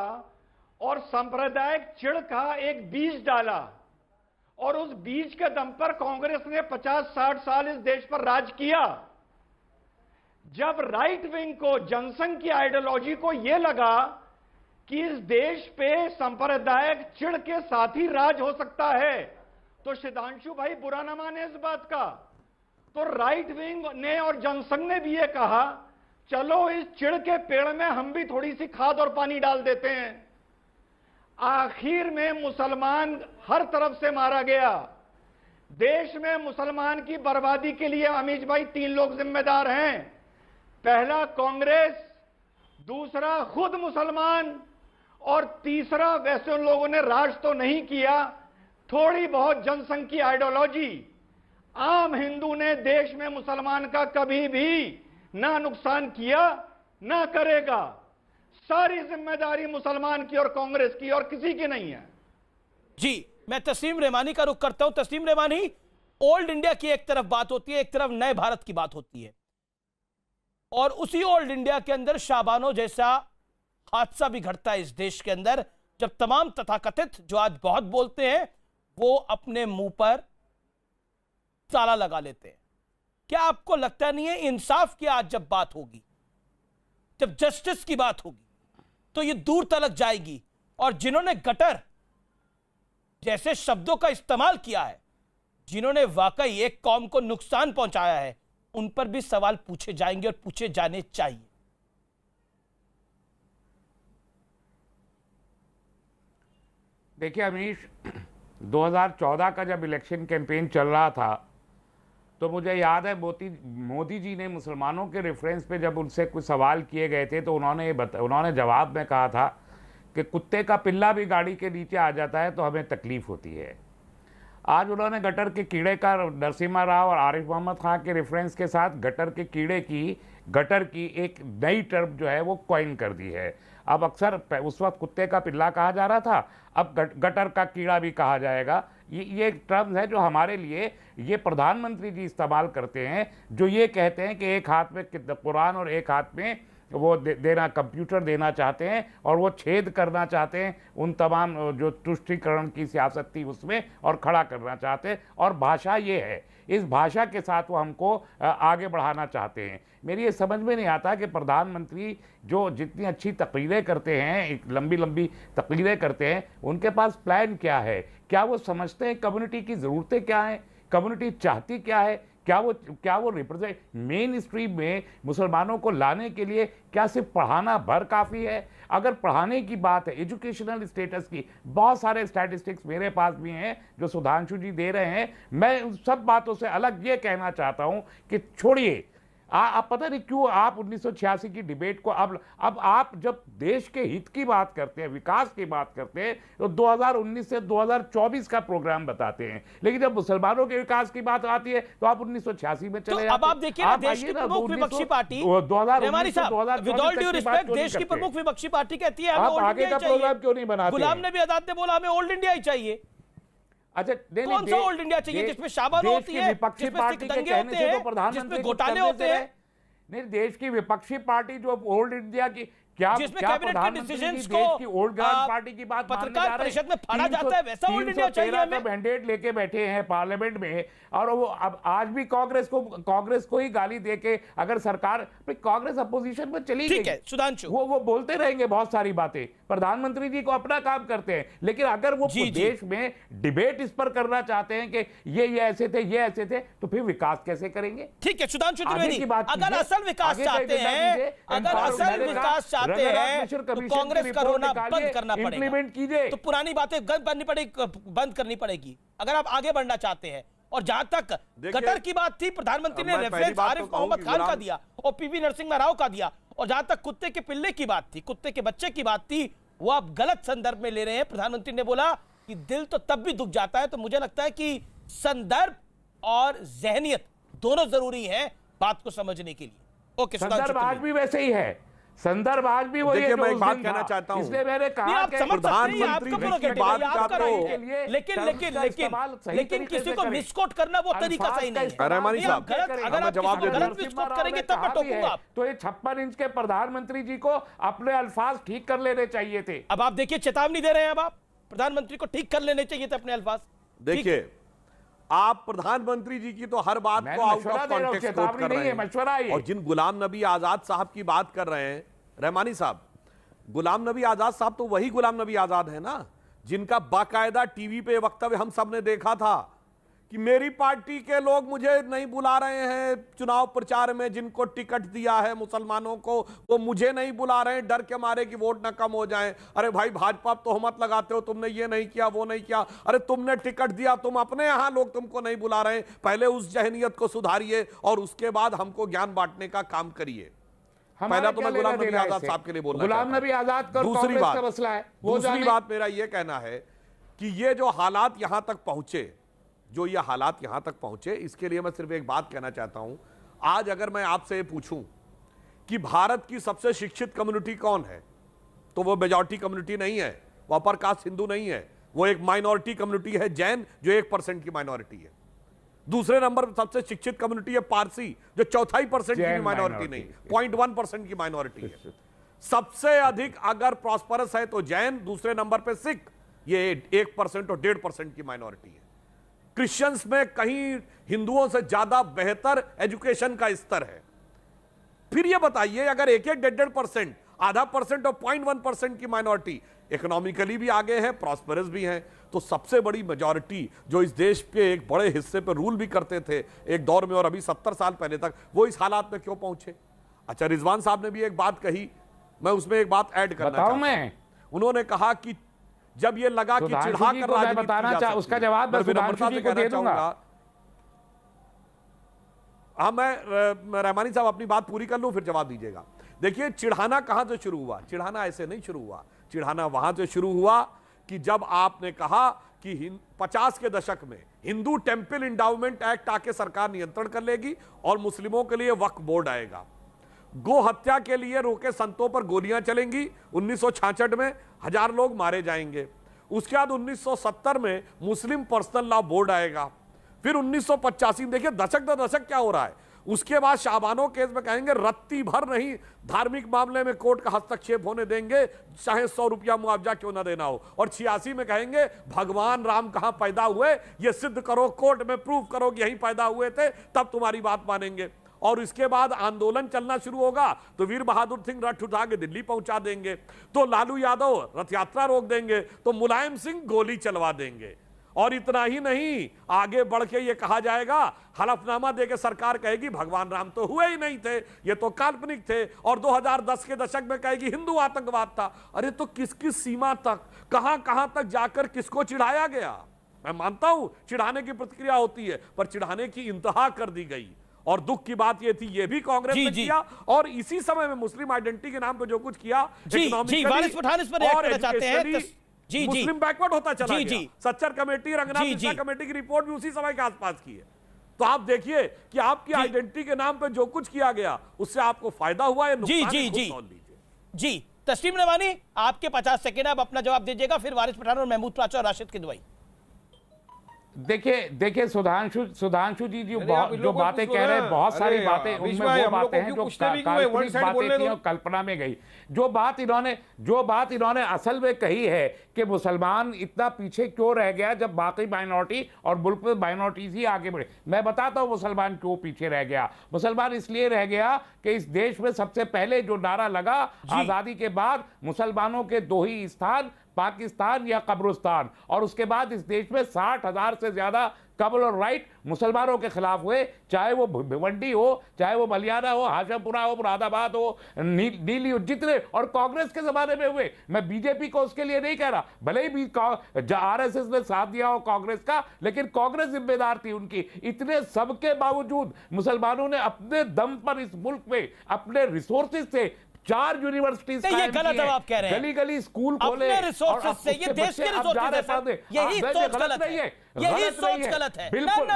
और सांप्रदायिक चिढ़ का एक बीज डाला, और उस बीज के दम पर कांग्रेस ने 50-60 साल इस देश पर राज किया। जब राइट विंग को, जनसंघ की आइडियोलॉजी को यह लगा कि इस देश पे सांप्रदायिक चिढ़ के साथ ही राज हो सकता है, तो सिद्धांशु भाई बुरा न माने इस बात का, तो राइट विंग ने और जनसंघ ने भी ये कहा चलो इस चिढ़ के पेड़ में हम भी थोड़ी सी खाद और पानी डाल देते हैं। आखिर में मुसलमान हर तरफ से मारा गया। देश में मुसलमान की बर्बादी के लिए अमीज भाई 3 लोग जिम्मेदार हैं। पहला कांग्रेस, दूसरा खुद मुसलमान, और तीसरा वैसे उन लोगों ने राज तो नहीं किया, थोड़ी बहुत जनसंघ की आइडियोलॉजी। आम हिंदू ने देश में मुसलमान का कभी भी ना नुकसान किया ना करेगा। सारी जिम्मेदारी मुसलमान की और कांग्रेस की, और किसी की नहीं है। जी मैं तस्लीम रहमानी का रुख करता हूं। तस्लीम रहमानी, ओल्ड इंडिया की एक तरफ बात होती है, एक तरफ नए भारत की बात होती है, और उसी ओल्ड इंडिया के अंदर शाबानो जैसा हादसा भी घटता है इस देश के अंदर, जब तमाम तथाकथित जो आज बहुत बोलते हैं वो अपने मुंह पर ताला लगा लेते हैं। क्या आपको लगता नहीं है इंसाफ की आज जब बात होगी, जब जस्टिस की बात होगी, तो ये दूर तलक जाएगी, और जिन्होंने गटर जैसे शब्दों का इस्तेमाल किया है, जिन्होंने वाकई एक कौम को नुकसान पहुंचाया है, उन पर भी सवाल पूछे जाएंगे और पूछे जाने चाहिए। देखिए अमीश, 2014 का जब इलेक्शन कैंपेन चल रहा था तो मुझे याद है मोदी जी ने मुसलमानों के रेफरेंस पे जब उनसे कुछ सवाल किए गए थे तो उन्होंने जवाब में कहा था कि कुत्ते का पिल्ला भी गाड़ी के नीचे आ जाता है तो हमें तकलीफ होती है। आज उन्होंने गटर के कीड़े का नरसिम्हा राव और आरिफ मोहम्मद खान के रेफरेंस के साथ गटर के कीड़े की गटर की एक नई टर्म जो है वो कॉइन कर दी है। अब अक्सर उस वक्त कुत्ते का पिल्ला कहा जा रहा था, अब गटर का कीड़ा भी कहा जाएगा। ये एक टर्म है जो हमारे लिए ये प्रधानमंत्री जी इस्तेमाल करते हैं, जो ये कहते हैं कि एक हाथ में कुरान और एक हाथ में वो देना कंप्यूटर देना चाहते हैं और वो छेद करना चाहते हैं उन तमाम जो तुष्टीकरण की सियासत थी उसमें और खड़ा करना चाहते हैं। और भाषा ये है, इस भाषा के साथ वो हमको आगे बढ़ाना चाहते हैं। मेरी ये समझ में नहीं आता कि प्रधानमंत्री जो जितनी अच्छी तकरीरें करते हैं, एक लंबी लंबी तकरीरें करते हैं, उनके पास प्लान क्या है? क्या वो समझते हैं कम्युनिटी की ज़रूरतें क्या हैं, कम्युनिटी चाहती क्या है? क्या वो रिप्रेजेंट मेन स्ट्रीम में मुसलमानों को लाने के लिए क्या सिर्फ पढ़ाना भर काफ़ी है? अगर पढ़ाने की बात है, एजुकेशनल स्टेटस की, बहुत सारे स्टैटिस्टिक्स मेरे पास भी हैं जो सुधांशु जी दे रहे हैं। मैं उन सब बातों से अलग ये कहना चाहता हूं कि छोड़िए, आप पता नहीं क्यों आप 1986 की डिबेट को अब आप जब देश के हित की बात करते हैं, विकास की बात करते हैं, तो 2019 से 2024 का प्रोग्राम बताते हैं, लेकिन जब मुसलमानों के विकास की बात आती है तो आप 1986 में चले जाते हैं। अब आप देखिए ना, देश की प्रमुख विपक्षी party, with all due respect, देश की प्रमुख विपक्षी पार्टी कहती है हमें आगे का प्रोग्राम क्यों नहीं बनाते? गुलाम नबी आजाद ने बोला हमें ओल्ड इंडिया ही चाहिए। अच्छा, कौन सा ओल्ड इंडिया चाहिए जिसमें शाबानो होती है, जिसमें सिख दंगे होते हैं, जिसमें घोटाले होते हैं? नहीं, देश की विपक्षी पार्टी जो ओल्ड इंडिया की जिसमें कैबिनेट के डिसीजंस को ओल्ड गार्ड पार्टी की बात पत्रकार परिषद में फाड़ा जाता है, वैसा ओल्ड इंडिया चाहिए हमें? मैंडेट लेके बैठे हैं पार्लियामेंट में, और वो अब आज भी कांग्रेस को ही गाली देके अगर सरकार, कांग्रेस अपोजिशन में चली गई, ठीक है सुधांशु, वो बोलते रहेंगे बहुत सारी बातें, प्रधानमंत्री जी को अपना काम करते हैं, लेकिन अगर वो देश में डिबेट इस पर करना चाहते हैं कि ये ऐसे थे, ये ऐसे थे, तो फिर विकास कैसे करेंगे? ठीक है सुधांशु त्रिवेदी, अगर असल विकास चाहते हैं, अगर असल विकास चाहते हैं तो कांग्रेस का रोना बंद करना पड़ेगा, तो पुरानी बातें बंद करनी पड़ेगी अगर आप आगे बढ़ना चाहते हैं। और जहां तक गटर की बात थी, प्रधानमंत्री ने रेफरेंस आरिफ मोहम्मद खान का दिया और पीवी नरसिम्हा राव का दिया, और जहां तक कुत्ते के पिल्ले की बात थी, कुत्ते के बच्चे की बात थी, वो आप गलत संदर्भ में ले रहे हैं। प्रधानमंत्री ने बोला कि दिल तो तब भी दुख जाता है, तो मुझे लगता है कि संदर्भ और जहनियत दोनों जरूरी है बात को समझने के लिए। ओके, संदर्भ आज भी वैसे ही है, संदर्भ आज भी वही है। मैं एक बात कहना चाहता हूं, इसलिए मैंने कहा कि प्रधानमंत्री की बात का तो लेकिन किसी को मिसकोट करना वो तरीका सही नहीं है। रहमानी साहब, अगर आप जवाब गलत मिसकोट करेंगे तब मैं टोकूंगा। तो ये 56 इंच के प्रधानमंत्री जी को अपने अल्फाज ठीक कर लेने चाहिए थे। अब आप देखिए, चेतावनी दे रहे हैं, अब आप प्रधानमंत्री को ठीक कर लेने चाहिए थे अपने अल्फाज। देखिए, आप प्रधानमंत्री जी की तो हर बात को आउट ऑफ कॉन्टेक्स्ट कोट कर रहे हैं, मशवरा है। और जिन गुलाम नबी आजाद साहब की बात कर रहे हैं रहमानी साहब, गुलाम नबी आजाद साहब तो वही गुलाम नबी आजाद है ना जिनका बाकायदा टीवी पे वक्तव्य हम सब ने देखा था कि मेरी पार्टी के लोग मुझे नहीं बुला रहे हैं चुनाव प्रचार में, जिनको टिकट दिया है मुसलमानों को वो मुझे नहीं बुला रहे हैं डर के मारे कि वोट ना कम हो जाएं। अरे भाई, भाजपा तोहमत लगाते हो, तुमने ये नहीं किया, वो नहीं किया। अरे तुमने टिकट दिया, तुम अपने यहां लोग तुमको नहीं बुला रहे हैं, पहले उस जहनियत को सुधारिए और उसके बाद हमको ज्ञान बांटने का काम करिए। पहला तो मैं गुलाम नबी आजाद साहब के लिए बोलना चाहता हूं। गुलाम नबी आजाद का दूसरी बात मेरा ये कहना है कि ये जो हालात यहां तक पहुंचे, इसके लिए मैं सिर्फ एक बात कहना चाहता हूं। आज अगर मैं आपसे पूछूं कि भारत की सबसे शिक्षित कम्युनिटी कौन है, तो वो मेजॉरिटी कम्युनिटी नहीं है, वो अपर कास्ट हिंदू नहीं है, वो एक माइनॉरिटी कम्युनिटी है, जैन, जो 1% की माइनॉरिटी है। दूसरे नंबर पर सबसे शिक्षित कम्युनिटी है पारसी, जो 4% की माइनॉरिटी नहीं, 0.1% की माइनॉरिटी है। सबसे अधिक अगर प्रॉस्परस है तो जैन, दूसरे नंबर पे सिख, ये 1% और 1.5% की माइनॉरिटी है। क्रिश्चियंस में कहीं हिंदुओं से ज्यादा बेहतर एजुकेशन का स्तर है। फिर ये बताइए, अगर 1-1, 1.5% 0.5% और 0.1% की माइनॉरिटी इकोनॉमिकली भी आगे है, प्रॉस्पेरस भी है। तो सबसे बड़ी मेजॉरिटी जो इस देश के एक बड़े हिस्से पर रूल भी करते थे एक दौर में और अभी 70 साल पहले तक, वो इस हालात में क्यों पहुंचे? अच्छा, रिजवान साहब ने भी एक बात कही, मैं उसमें एक बात ऐड करना चाहता हूं। उन्होंने कहा कि जब ये लगा कि चिढ़ाकर राजनीति बताना चाह, उसका जवाब मैं विनम्रता से कहना चाहूंगा। हाँ, मैं रहमानी साहब अपनी बात पूरी कर लूं फिर जवाब दीजिएगा। देखिए, चिढ़ाना कहां से शुरू हुआ? चिढ़ाना ऐसे नहीं शुरू हुआ। चिढ़ाना वहां से शुरू हुआ कि जब आपने कहा कि 50 के दशक में हिंदू टेंपल इंडाउमेंट एक्ट आके सरकार नियंत्रण कर लेगी और मुस्लिमों के लिए वक्फ बोर्ड आएगा। गो हत्या के लिए रोके संतों पर गोलियां चलेंगी। 1966 में 1000 लोग मारे जाएंगे। उसके बाद 1970 में मुस्लिम पर्सनल लॉ बोर्ड आएगा। फिर 1985 में, देखिए दशक दर दशक क्या हो रहा है। उसके बाद शाबानो केस में कहेंगे रत्ती भर नहीं धार्मिक मामले में कोर्ट का हस्तक्षेप होने देंगे, चाहे 100 रुपया मुआवजा क्यों ना देना हो। और 86 में कहेंगे भगवान राम कहां पैदा हुए, ये सिद्ध करो, कोर्ट में प्रूव करो कि यहीं पैदा हुए थे, तब तुम्हारी बात मानेंगे। और इसके बाद आंदोलन चलना शुरू होगा तो वीर बहादुर सिंह रथ उठा के दिल्ली पहुंचा देंगे, तो लालू यादव रथ यात्रा रोक देंगे, तो मुलायम सिंह गोली चलवा देंगे। और इतना ही नहीं, आगे बढ़ के ये कहा जाएगा, हलफनामा देके सरकार कहेगी भगवान राम तो हुए ही नहीं थे, ये तो काल्पनिक थे। और 2010 के दशक में कहेगी हिंदू आतंकवाद था। अरे तो किस किस सीमा तक, कहां कहां तक जाकर किसको चिढ़ाया गया? मैं मानता हूं चिढ़ाने की प्रतिक्रिया होती है, पर चिढ़ाने की इंतहा कर दी गई। और दुख की बात ये थी, ये भी कांग्रेस ने किया। और इसी समय में मुस्लिम आइडेंटिटी के नाम पे जो कुछ किया, मुस्लिम बैकवर्ड होता चला गया। सच्चर कमेटी, रंगनाथ मिश्रा कमेटी की रिपोर्ट भी उसी समय के आसपास की है। तो आप देखिए कि आपकी आइडेंटिटी के नाम पे जो कुछ किया गया, उससे आपको फायदा हुआ है, नुकसान है, खुद तौल लीजिए। जी तस्लीम नवानी, आपके 50 सेकेंड, आप अपना जवाब दीजिएगा, फिर वारिस पठान और महमूद प्राचा और राशिद किदवई। देखिए सुधांशु जी जो बातें कह रहे हैं, बहुत सारी बातें उनमें वो बातें हैं जो काल्पनिक बातें थी और कल्पना में गई। जो बात इन्होंने असल में कही है कि मुसलमान इतना पीछे क्यों रह गया जब बाकी माइनॉरिटी और मुल्क में माइनॉरिटीज ही आगे बढ़े। मैं बताता हूं मुसलमान क्यों पीछे रह गया। मुसलमान इसलिए रह गया कि इस देश में सबसे पहले जो नारा लगा आजादी के बाद, मुसलमानों के दो ही स्थान, पाकिस्तान या कब्रिस्तान। और उसके बाद इस देश में 60,000 से ज्यादा कब्र और राइट मुसलमानों के खिलाफ हुए, चाहे वो भिवंडी हो, चाहे वो मलियाना हो, हाशमपुरा हो, मुरादाबाद हो, नीली हो, जितने, और कांग्रेस के जमाने में हुए। मैं बीजेपी को उसके लिए नहीं कह रहा, भले ही आरएसएस ने साथ दिया हो कांग्रेस का, लेकिन कांग्रेस जिम्मेदार थी उनकी। इतने सबके बावजूद मुसलमानों ने अपने दम पर इस मुल्क में अपने रिसोर्सेज से 4 यूनिवर्सिटीज ये गलत जवाब कह रहे हैं। गली गली स्कूल खोले, अपने रिसोर्सेज से, ये देश के रिसोर्सेज है, यही सोच गलत है, यही सोच गलत है। बिल्कुल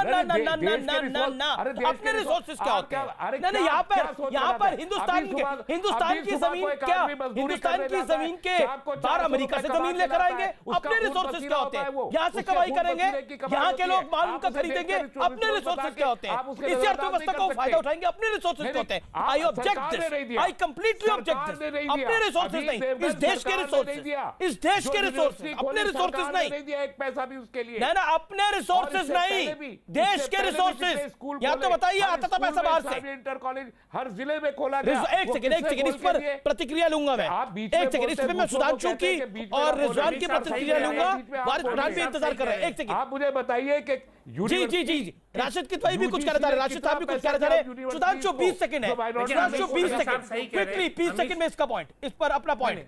अपने रिसोर्सेज क्या होते हैं? नहीं, यहाँ पर हिंदुस्तान की जमीन क्या, हिंदुस्तान की जमीन के बाहर अमेरिका से जमीन लेकर आएंगे, अपने रिसोर्सेज क्या होते हैं? यहाँ से कमाई करेंगे, यहाँ के लोग माल उनका खरीदेंगे, अपने रिसोर्सेज क्या होते हैं? इससे अर्थव्यवस्था को फायदा उठाएंगे, अपने रिसोर्सेज क्या होते हैं? I object this, I completely object this. अपने रिसोर्सेज नहीं, इस देश के रिसोर्सेज, इस देश के रिसोर्सेज, अपने रिसोर्सेज नहीं, एक पैसा भी उसके लिए ना, अपने रिसोर्सेज नहीं, देश के रिसोर्सेज। या तो बताइए आता था पैसा बाहर से? इंटर कॉलेज हर जिले में खोला गया। एक सेकंड इस पर प्रतिक्रिया लूंगा मैं, एक सेकंड इस पर मैं सुधांशु की और रिजवान की प्रतिक्रिया लूंगा। वारिस पठान भी इंतजार कर रहे हैं, एक सेकंड। आप मुझे बताइए कि जी राशिद किदवई भी कुछ कह रहा था, राशिद साहब भी कुछ कह रहे थे। सुधांशु 20 सेकंड है, सुधांशु 20 सेकंड, क्विकली 20 सेकंड में इसका पॉइंट, इस पर अपना पॉइंट।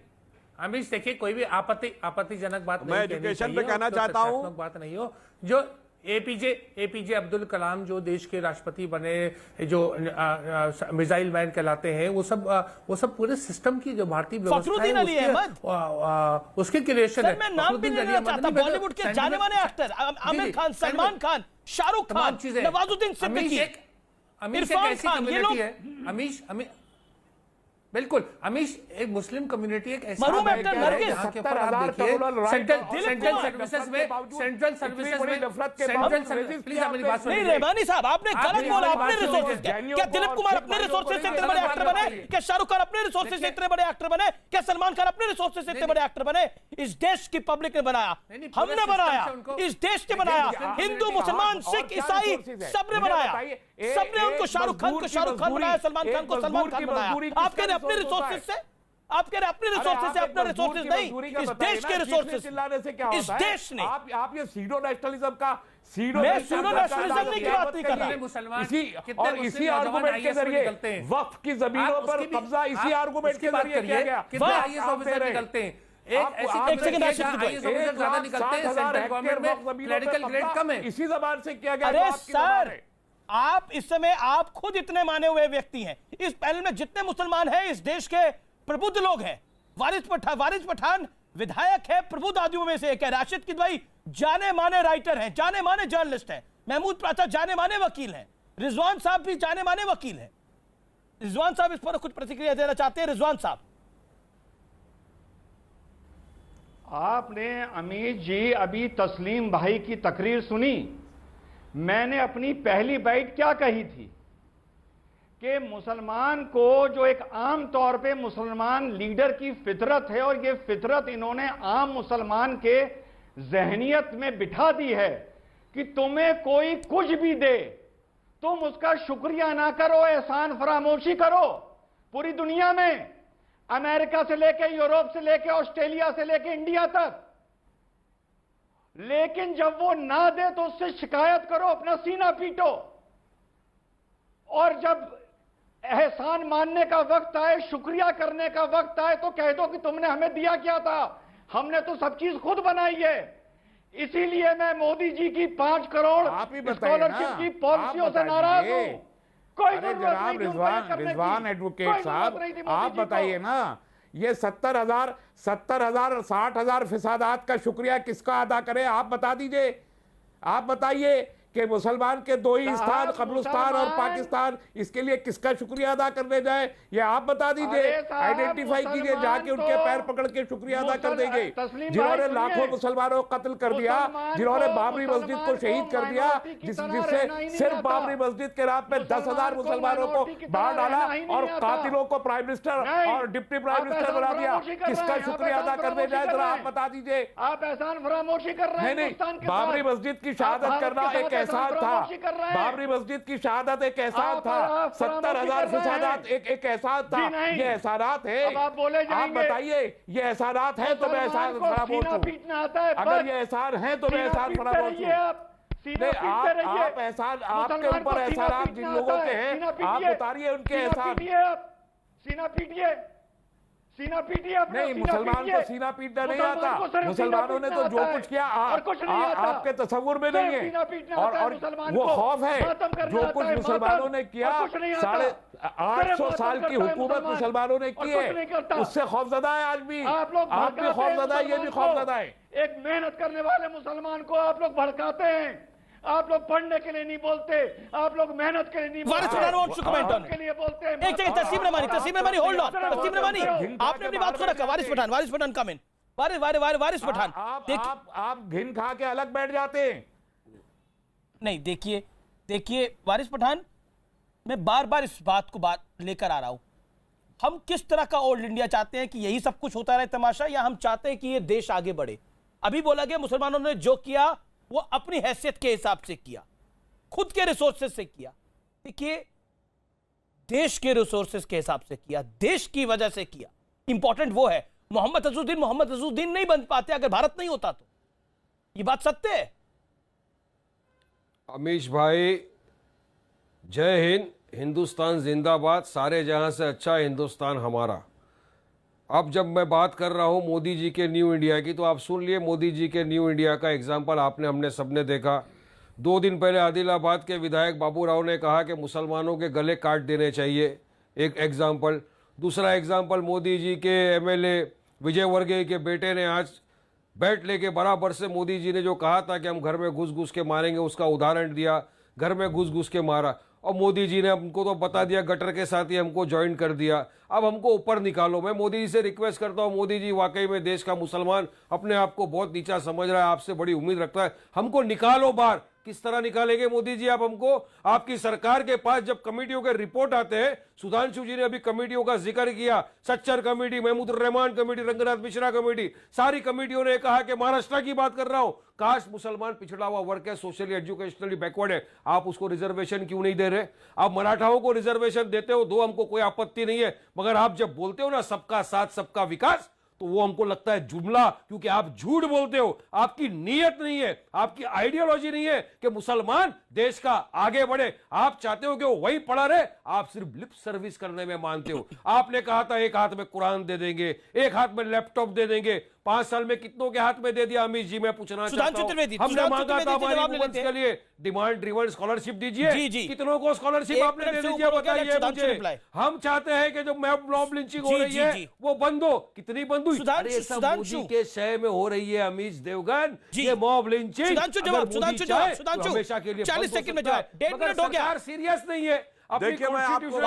अमीश देखिए, कोई भी आपत्तिजनक बात मैं एजुकेशन पे कहना चाहता हूं, बात नहीं हो। जो एपीजे अब्दुल कलाम जो देश के राष्ट्रपति बने, जो मिसाइल मैन कहलाते हैं, वो सब पूरे सिस्टम की जो भारतीय व्यवस्था है उसके क्रिएशन है। मैं नाम भी नहीं लेना चाहता, बॉलीवुड के जाने माने एक्टर आमिर खान, सलमान खान, शाहरुख खान, नवाजुद्दीन सिद्दीकी, इरफान खान, ये लोग बिल्कुल। अमीश, एक मुस्लिम कम्युनिटी एक ऐसी मरूम एक्टर मर गए, 70,000 सेंट्रल सर्विसेज में प्लीज मेरी बात सुनिए। नहीं रहमानी साहब, आपने गलत बोला। अपने रिसोर्सेज क्या दिलीप कुमार अपने रिसोर्सेज से इतने बड़े एक्टर बने? क्या शाहरुख खान अपने रिसोर्सेज से इतने बड़े एक्टर बने? क्या सलमान खान अपने रिसोर्सेज से इतने बड़े एक्टर बने? इस देश की पब्लिक ने बनाया, हमने बनाया, इस देश ने बनाया, हिंदू मुसलमान सिख ईसाई सबने बनाया, सबने उनको शाहरुख खान को शाहरुख खान बनाया, सलमान खान को सलमान खान बनाया। आप कह रहे अपने रिसोर्सेज से? आप कह रहे अपने रिसोर्सेज से, अपने रिसोर्सेज नहीं, इस देश के रिसोर्सेज, चिल्लाने से क्या इस होता है? देश ने, आप ये सीडो नेशनलिज्म का मैं सूडो नेशनलिज्म की बात नहीं कर रहा। और इसी आर्गुमेंट के जरिए वक्फ की जमीनों पर कब्जा इसी आर्गुमेंट के जरिए किया गया। कितने आईएएस ऑफिसर निकलते हैं? एक सेकंड ज्यादा निकलते हैं, सेंट्रल गवर्नमेंट में क्लरिकल ग्रेड कम है। इसी जबान से किया गया। अरे सर, आप इस समय आप खुद इतने माने हुए व्यक्ति हैं, इस पैनल में जितने मुसलमान हैं इस देश के प्रबुद्ध लोग हैं। वारिस पठान विधायक है, प्रबुद्ध आदियों में से एक है। राशिद किदवई जाने माने राइटर हैं, जाने माने जर्नलिस्ट हैं। महमूद प्राचा जाने माने वकील हैं। रिजवान साहब भी जाने माने वकील हैं। रिजवान साहब इस पर कुछ प्रतिक्रिया देना चाहते हैं? रिजवान साहब, आपने अमित जी अभी तस्लीम भाई की तकरीर सुनी। मैंने अपनी पहली बाइट क्या कही थी कि मुसलमान को जो एक आम तौर पे मुसलमान लीडर की फितरत है, और ये फितरत इन्होंने आम मुसलमान के जहनियत में बिठा दी है कि तुम्हें कोई कुछ भी दे तुम उसका शुक्रिया ना करो, एहसान फरामोशी करो। पूरी दुनिया में अमेरिका से लेके यूरोप से लेके ऑस्ट्रेलिया से लेके इंडिया तक, लेकिन जब वो ना दे तो उससे शिकायत करो, अपना सीना पीटो, और जब एहसान मानने का वक्त आए, शुक्रिया करने का वक्त आए, तो कह दो कि तुमने हमें दिया क्या था, हमने तो सब चीज खुद बनाई है। इसीलिए मैं मोदी जी की 5 करोड़ स्कॉलरशिप की पॉलिसियों से नाराज हूं। कोई जनाब रिजवान एडवोकेट साहब, आप बताइए ना, ये 70,000 60,000 फिसादात का शुक्रिया किसका अदा करें? आप बता दीजिए। आप बताइए कि मुसलमान के 2 ही स्थान, कब्रिस्तान और पाकिस्तान, इसके लिए किसका शुक्रिया अदा करने जाए? ये आप बता दीजिए, आइडेंटिफाई कीजिए, जाके उनके पैर पकड़ के शुक्रिया अदा कर देंगे। जिन्होंने लाखों मुसलमानों को कत्ल कर दिया, जिन्होंने बाबरी मस्जिद को शहीद कर दिया, जिससे सिर्फ बाबरी मस्जिद के रात में 10,000 मुसलमानों को बाहर डाला और कातिलों को प्राइम मिनिस्टर और डिप्टी प्राइम मिनिस्टर बना दिया, किसका शुक्रिया अदा करने जाए? जरा आप बता दीजिए। आप एहसान फरामोशी कर रहे हैं। बाबरी मस्जिद की शहादत करना एक एहसान था। बाबरी मस्जिद की शहादत एक एहसान था। 70,000 फिसादात एक एहसान था। ये एहसानात है। आप बताइए, ये एहसानात है तो मैं एहसान फरामोश हूं। अगर ये एहसान है तो मैं एहसान फरामोश हूं। आप एहसान, आपके ऊपर एहसानात जिन लोगों के हैं, आप उतारिए उनके एहसान। सीना पीटिए। नहीं, मुसलमान को सीना पीटना नहीं आता। मुसलमानों ने तो जो कुछ किया आपके तस्वुर में नहीं है। और वो खौफ है, जो कुछ मुसलमानों ने किया, 850 साल की हुकूमत मुसलमानों ने की है, उससे खौफजदा है आज भी। आप भी खौफजदा है, ये भी खौफजदा है। एक मेहनत करने वाले मुसलमान को आप लोग भड़काते हैं। आप लोग पढ़ने के लिए नहीं बोलते, आप लोग मेहनत के लिए नहीं बोलते, के लिए बोलते हैं। एक जगह तस्लीम रहमानी, होल्ड ऑन। तस्लीम रहमानी, आपने अपनी बात को रखा। वारिस पठान कम इन। वारिस पठान, आप घिन खा के अलग बैठ जाते हैं। नहीं, देखिए वारिस पठान, मैं बार बार इस बात को लेकर आ रहा हूं। हम किस तरह का ओल्ड इंडिया चाहते हैं कि यही सब कुछ होता रहे तमाशा, या हम चाहते हैं कि ये देश आगे बढ़े? अभी बोला गया मुसलमानों ने जो किया वो अपनी हैसियत के हिसाब से किया, खुद के रिसोर्सेज से किया। देखिए, देश के रिसोर्सेज के हिसाब से किया, देश की वजह से किया। इंपॉर्टेंट वो है। मोहम्मद अजहरुद्दीन नहीं बन पाते अगर भारत नहीं होता तो। ये बात सत्य है। अमीश भाई, जय हिंद, हिंदुस्तान जिंदाबाद, सारे जहां से अच्छा हिंदुस्तान हमारा। अब जब मैं बात कर रहा हूं मोदी जी के न्यू इंडिया की, तो आप सुन लिए मोदी जी के न्यू इंडिया का एग्जाम्पल हमने सबने देखा। 2 दिन पहले आदिलाबाद के विधायक बाबू राव ने कहा कि मुसलमानों के गले काट देने चाहिए, एक एग्जाम्पल। दूसरा एग्जाम्पल, मोदी जी के एमएलए विजय वर्गीय के बेटे ने आज बैट लेके बराबर से मोदी जी ने जो कहा था कि हम घर में घुस घुस के मारेंगे, उसका उदाहरण दिया, घर में घुस घुस के मारा। और मोदी जी ने हमको तो बता दिया, गटर के साथ ही हमको ज्वाइन कर दिया। अब हमको ऊपर निकालो। मैं मोदी जी से रिक्वेस्ट करता हूं, मोदी जी वाकई में देश का मुसलमान अपने आप को बहुत नीचा समझ रहा है, आपसे बड़ी उम्मीद रखता है, हमको निकालो बाहर, किस तरह निकालेंगे मोदी जी आप हमको? आपकी सरकार के पास जब कमेटियों के रिपोर्ट आते हैं, सुधांशु जी ने अभी कमेटियों का जिक्र किया, Sachar committee, Mahmood Rahman committee, Ranganath Mishra committee, सारी कमेटियों ने कहा कि महाराष्ट्र की बात कर रहा हूं, काश मुसलमान पिछड़ा हुआ वर्ग है, सोशली एजुकेशनली बैकवर्ड है, आप उसको रिजर्वेशन क्यों नहीं दे रहे? आप मराठाओं को रिजर्वेशन देते हो, दो, हमको कोई आपत्ति नहीं है, मगर आप जब बोलते हो ना सबका साथ सबका विकास, तो वो हमको लगता है जुमला, क्योंकि आप झूठ बोलते हो, आपकी नीयत नहीं है, आपकी आइडियोलॉजी नहीं है कि मुसलमान देश का आगे बढ़े। आप चाहते हो कि वो वही पड़ा रहे, आप सिर्फ लिप सर्विस करने में मानते हो। आपने कहा था एक हाथ में कुरान दे देंगे, एक हाथ में लैपटॉप दे देंगे, 5 साल में कितनों के हाथ में दे दिया? अमित जी, मैं पूछना चाहता हूं, हमने मांगा था हमारी वुमेन्स के लिए डिमांड ड्रिवन स्कॉलरशिप दीजिए, कितनों को स्कॉलरशिप आपने दे दीजिए? बताइए मुझे। हम चाहते हैं कि जो मॉब लिंचिंग हो रही है वो बंद हो। कितनी बंद हुई? अरे सब मोदी के शय में हो रही है अमित देवगन, ये मॉब लिंचिंग हमेशा के लिए 40 सेकंड में जवाब, 1.5 मिनट हो गया। सीरियस नहीं है। देखिए मैं आपको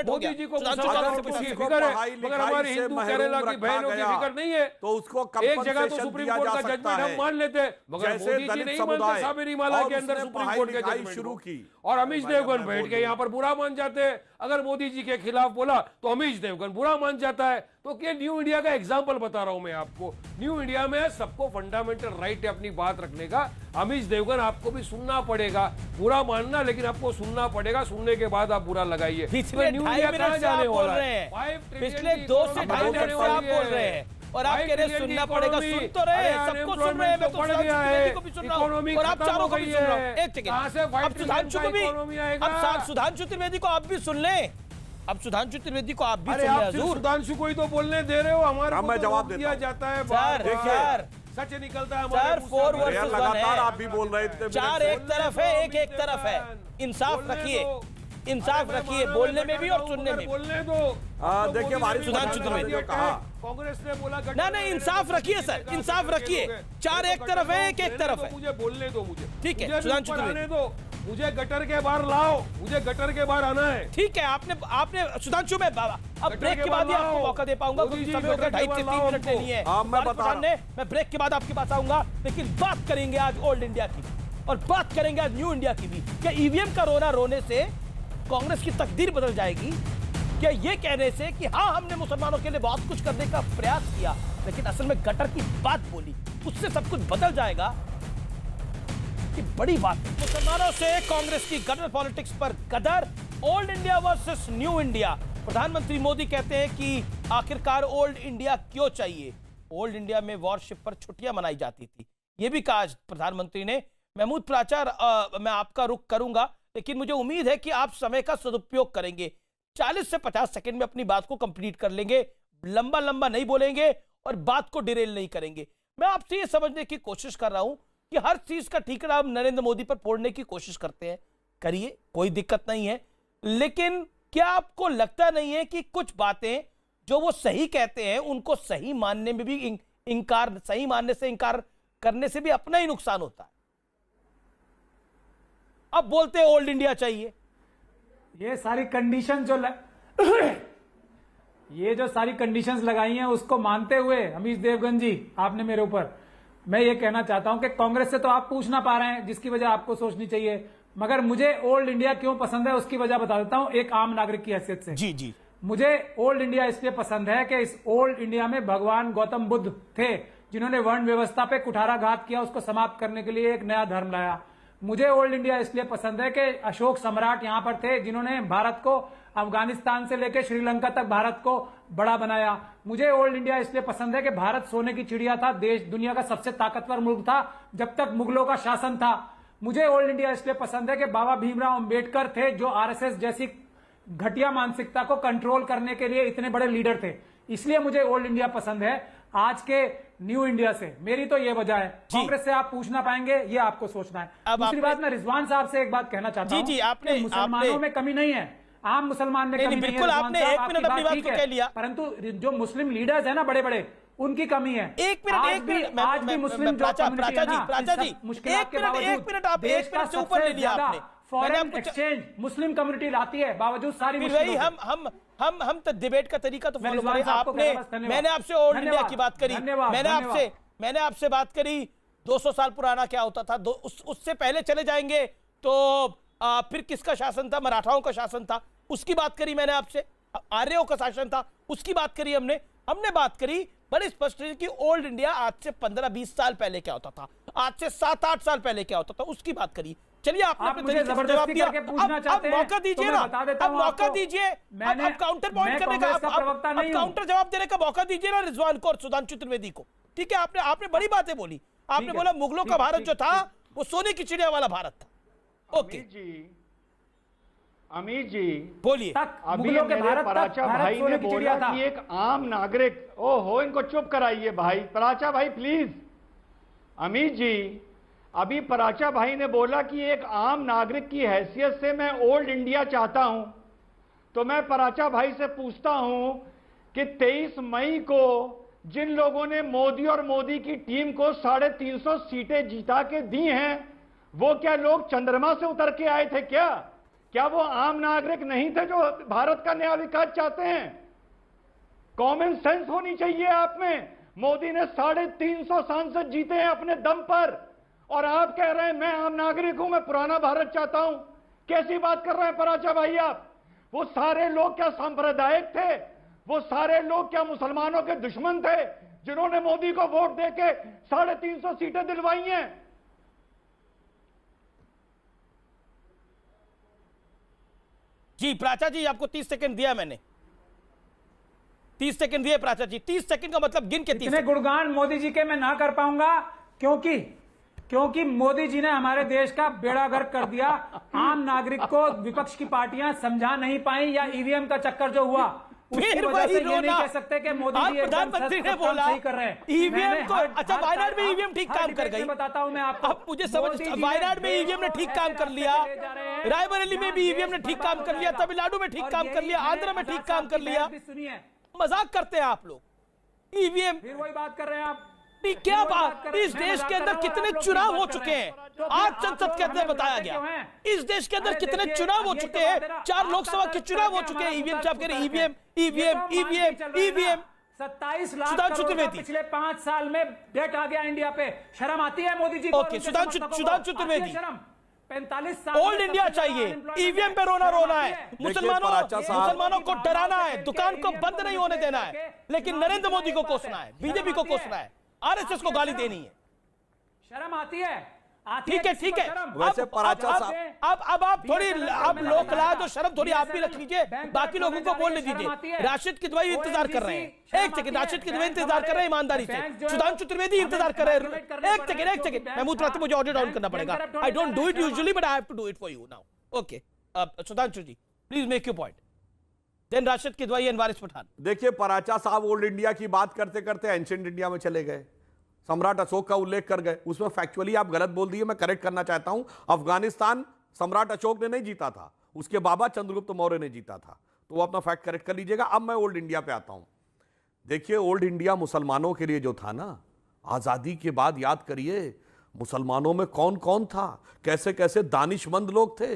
मोदी जी को फिक्र है, मगर हमारे हिंदू केरला की बहनों की फिक्र नहीं है। तो उसको एक जगह तो सुप्रीम कोर्ट का जजमेंट हम मान लेते, मगर मोदी जी नहीं मानते साबरीमाला के अंदर सुप्रीम कोर्ट के जजमेंट शुरू की, और अमित देवगन बैठ के यहाँ पर बुरा मान जाते हैं। अगर मोदी जी के खिलाफ बोला तो अमित देवगन बुरा मान जाता है। तो क्या न्यू इंडिया का एग्जाम्पल बता रहा हूं मैं आपको। न्यू इंडिया में सबको फंडामेंटल राइट है अपनी बात रखने का। अमित देवगन आपको भी सुनना पड़ेगा, बुरा मानना, लेकिन आपको सुनना पड़ेगा, सुनने के बाद आप बुरा लगाइए। पिछले न्यू इंडिया कहां जाने वाला है? पिछले 2 से 2.5 मिनट से आप बोल रहे हैं और आप कह रहे हैं सुनना पड़ेगा। सुन तो रहे हैं, सबको सुन रहे हैं, मैं तो सुधांशु को भी सुन रहा हूं और आप चारों को भी सुन रहा हूं। एक सेकंड, अब सुधांशु को भी, अब सुधांशु त्रिवेदी को आप भी सुन लें, अब सुधांशु त्रिवेदी को आप भी सुन लें। सुधांशु को ही तो बोलने दे रहे हो, हमारे मैं जवाब दिया जाता है। सच निकलता है सर, 4 वर्सेस 1 है। आप भी बोल रहे थे, 4 एक तरफ है, एक तरफ है। इंसाफ रखिए, इंसाफ रखिए, बोलने में भी और सुनने में। बोलने दो। देखिए सुधांशु त्रिवेदी ने कहा, कांग्रेस ने बोला नहीं, इंसाफ रखिए सर, इंसाफ रखिए। 4 एक तरफ है, एक तरफ है। मुझे बोलने दो, मुझे ठीक है। सुधांशु त्रिवेदी दो, मुझे गटर के बाहर लाओ, मुझे गटर के बाहर आना है। ठीक है, आपने सुधांशु में अब ब्रेक के बाद ही आपको मौका दे पाऊंगा, क्योंकि समय हो गया 2.5 से 3 मिनट लेनी है। मैं ब्रेक के बाद आपके पास आऊंगा, लेकिन बात करेंगे आज ओल्ड इंडिया की और बात करेंगे आज न्यू इंडिया की भी। क्या ईवीएम का रोना रोने से कांग्रेस की तकदीर बदल जाएगी? क्या ये कहने से कि हाँ हमने मुसलमानों के लिए बहुत कुछ करने का प्रयास किया, लेकिन असल में गटर की बात बोली, उससे सब कुछ बदल जाएगा? कि बड़ी बात है। मुसलमानों से कांग्रेस की गटर पॉलिटिक्स पर गदर, old India versus new India. प्रधानमंत्री मोदी कहते हैं कि आखिरकार ओल्ड इंडिया क्यों चाहिए? ओल्ड इंडिया में वॉरशिप पर छुट्टियां मनाई जाती थी, यह भी कहा प्रधानमंत्री ने। महमूद प्राचार, मैं आपका रुख करूंगा, लेकिन मुझे उम्मीद है कि आप समय का सदुपयोग करेंगे। 40 से 50 सेकंड में अपनी बात को कंप्लीट कर लेंगे, लंबा लंबा नहीं बोलेंगे और बात को डिरेल नहीं करेंगे। मैं आपसे ये समझने की कोशिश कर रहा हूं कि हर चीज का ठीकरा आप नरेंद्र मोदी पर फोड़ने की कोशिश करते हैं, करिए, कोई दिक्कत नहीं है, लेकिन क्या आपको लगता नहीं है कि कुछ बातें जो वो सही कहते हैं उनको सही मानने में भी सही मानने से इंकार करने से भी अपना ही नुकसान होता है? अब बोलते हैं ओल्ड इंडिया चाहिए। ये सारी कंडीशन ये जो सारी कंडीशंस लगाई हैं उसको मानते हुए अमित देवगन जी, आपने मेरे ऊपर, मैं ये कहना चाहता हूं कि कांग्रेस से तो आप पूछ ना पा रहे हैं, जिसकी वजह आपको सोचनी चाहिए, मगर मुझे ओल्ड इंडिया क्यों पसंद है उसकी वजह बता देता हूं एक आम नागरिक की हैसियत से। जी जी, मुझे ओल्ड इंडिया इसलिए पसंद है कि इस ओल्ड इंडिया में भगवान गौतम बुद्ध थे, जिन्होंने वर्ण व्यवस्था पे कुठाराघात किया, उसको समाप्त करने के लिए एक नया धर्म लाया। मुझे ओल्ड इंडिया इसलिए पसंद है कि अशोक सम्राट यहां पर थे, जिन्होंने भारत को अफगानिस्तान से लेकर श्रीलंका तक भारत को बड़ा बनाया। मुझे ओल्ड इंडिया इसलिए पसंद है कि भारत सोने की चिड़िया था, देश दुनिया का सबसे ताकतवर मुल्क था जब तक मुगलों का शासन था। मुझे ओल्ड इंडिया इसलिए पसंद है कि बाबा भीमराव अंबेडकर थे, जो आरएसएस जैसी घटिया मानसिकता को कंट्रोल करने के लिए इतने बड़े लीडर थे, इसलिए मुझे ओल्ड इंडिया पसंद है आज के न्यू इंडिया से। मेरी तो ये वजह है। कांग्रेस से आप पूछना पाएंगे, ये आपको सोचना है। दूसरी बात, मैं रिजवान साहब से एक बात कहना चाहता हूं, आपने मुसलमानों में कमी नहीं है, आम मुसलमान में कमी नहीं है। बिल्कुल, आपने 1 मिनट अपनी बात को कह लिया, परंतु जो मुस्लिम लीडर्स है ना बड़े बड़े, उनकी कमी है। एक मिनट आज भी मुस्लिम प्राचा जी मुश्किल के बावजूद आप देश का से ऊपर ले लिया आपने। फॉरेन एक्सचेंज मुस्लिम कम्युनिटी लाती है, बावजूद सारी हम तो डिबेट का तरीका तो फॉलो करें। आपने, मैंने आपसे ओल्ड इंडिया की बात करी, मैंने आपसे बात करी 200 साल पुराना क्या होता था, उससे पहले चले जाएंगे तो फिर किसका शासन था, मराठाओं का शासन था, उसकी बात करी मैंने आपसे, आर्यों का शासन था उसकी बात करी हमने बात करी बड़े स्पष्ट है कि ओल्ड इंडिया आज से 15-20 साल पहले क्या होता था, आज से 7-8 साल पहले क्या होता था, उसकी बात करिए। चलिए आपने आप मुझे जबरदस्ती करके पूछना चाहते हैं, मौका दीजिए ना, अब मौका दीजिए, अब काउंटर पॉइंट करने का, अब काउंटर जवाब देने का मौका दीजिए ना रिजवान को और सुधांशु त्रिवेदी को। ठीक है, आपने बड़ी बातें बोली, आपने बोला मुगलों का भारत जो था वो सोने की चिड़िया वाला भारत था। ओके अमीर जी बोलिए। अभी मेरे पराचा भाई ने बोला कि एक आम नागरिक, ओहो इनको चुप कराइए भाई, पराचा भाई प्लीज। अमीर जी अभी पराचा भाई ने बोला कि एक आम नागरिक की हैसियत से मैं ओल्ड इंडिया चाहता हूं, तो मैं पराचा भाई से पूछता हूं कि 23 मई को जिन लोगों ने मोदी और मोदी की टीम को 350 सीटें जीता के दी हैं, वो क्या लोग चंद्रमा से उतर के आए थे क्या वो आम नागरिक नहीं थे जो भारत का नया विकास चाहते हैं? कॉमन सेंस होनी चाहिए आप में। मोदी ने 350 सांसद जीते हैं अपने दम पर, और आप कह रहे हैं मैं आम नागरिक हूं, मैं पुराना भारत चाहता हूं। कैसी बात कर रहे हैं पराचा भाई आप? वो सारे लोग क्या सांप्रदायिक थे? वो सारे लोग क्या मुसलमानों के दुश्मन थे जिन्होंने मोदी को वोट देके 350 सीटें दिलवाई हैं? जी प्राचा जी, आपको 30 सेकंड दिया मैंने, 30 सेकंड दिए प्राचा जी। 30 सेकंड का मतलब गिन के 30 इतने गुणगान मोदी जी के मैं ना कर पाऊंगा, क्योंकि मोदी जी ने हमारे देश का बेड़ा गर्क कर दिया। आम नागरिक को विपक्ष की पार्टियां समझा नहीं पाई, या ईवीएम का चक्कर जो हुआ फिर वही ये नहीं कह सकते कि मोदी जी प्रधानमंत्री ने बोला सही कर रहे हैं। ईवीएम को, अच्छा वायनाड में ईवीएम ठीक काम कर गई, बताता हूं मैं आपको। अब मुझे समझ, वायनाड में ईवीएम ने ठीक काम कर लिया, रायबरेली में भी ईवीएम ने ठीक काम कर लिया, तमिलनाडु में ठीक काम कर लिया, आंध्र में ठीक काम कर लिया। मजाक करते हैं आप लोग। ईवीएम फिर वही बात कर रहे हैं आप। क्या बात, इस देश के अंदर कितने चुनाव हो चुके हैं? आज संसद के अंदर बताया गया इस देश के अंदर कितने चुनाव हो चुके हैं, 4 लोकसभा के चुनाव हो चुके हैं। ईवीएम से आप कह रहे हैं ईवीएम 27 लाख करोड़ पिछले 5 साल में डेट आ गया इंडिया पे। शर्म आती है मोदी जी को? ओके, सुधांशु त्रिवेदी, 45 साल ओल्ड इंडिया चाहिए, ईवीएम पे रोना है, मुसलमानों को डराना है, दुकान को बंद नहीं होने देना है, लेकिन नरेंद्र मोदी को कोसना है, बीजेपी को कोसना है, आरएसएस को गाली देनी है। शर्म आती है? ठीक है। वैसे पराचा साहब अब आप थोड़ी, आप लोक लाज और शर्म थोड़ी आप भी रख लीजिए, बाकी लोगों को बोलने दीजिए। राशिद किदवई इंतजार कर रहे हैं, एक सेकंड, राशिद किदवई इंतजार कर रहे हैं ईमानदारी से, सुधांशु त्रिवेदी इंतजार कर रहे हैं। एक सेकंड, महमूद रास्ते मुझे ऑडियो डाउन करना पड़ेगा। I don't do it usually but I have to do it for you now. Okay, Sudhanshu ji please make your point, then Rashid Kidwai and Waris Pathan. देखिए, पराचा साहब ओल्ड इंडिया की बात करते करते एंशिएंट इंडिया में चले गए, सम्राट अशोक का उल्लेख कर गए। उसमें फैक्चुअली आप गलत बोल दिए, मैं करेक्ट करना चाहता हूं। अफगानिस्तान सम्राट अशोक ने नहीं जीता था, उसके बाबा चंद्रगुप्त मौर्य ने जीता था, तो वो अपना फैक्ट करेक्ट कर लीजिएगा। अब मैं ओल्ड इंडिया पे आता हूं। देखिए, ओल्ड इंडिया मुसलमानों के लिए जो था ना, आजादी के बाद याद करिए मुसलमानों में कौन कौन था, कैसे कैसे दानिशमंद लोग थे,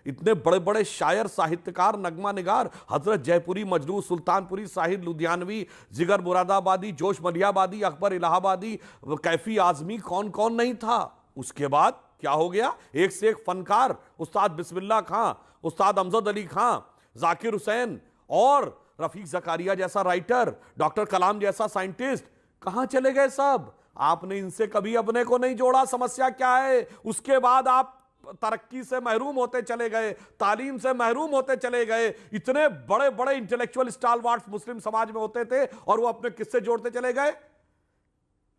इतने बड़े बड़े शायर, साहित्यकार, नगमा निगार, हजरत जयपुरी, मजरू, सुल्तानपुरी, साहिर लुधियानवी, जिगर मुरादाबादी, जोश मलियाबादी, अकबर इलाहाबादी, कैफी आजमी, कौन कौन नहीं था। उसके बाद क्या हो गया? एक से एक फनकार, उस्ताद बिस्मिल्लाह खां, उस्ताद अमजद अली खां, जाकिर हुसैन और रफीक जकारिया जैसा राइटर, डॉक्टर कलाम जैसा साइंटिस्ट, कहां चले गए सब? आपने इनसे कभी अपने को नहीं जोड़ा। समस्या क्या है? उसके बाद आप तरक्की से महरूम होते चले गए, तालीम से महरूम होते चले गए। इतने बड़े बड़े इंटेलेक्चुअल स्टालवार्ट्स मुस्लिम समाज में होते थे और वो अपने किस्से जोड़ते चले गए।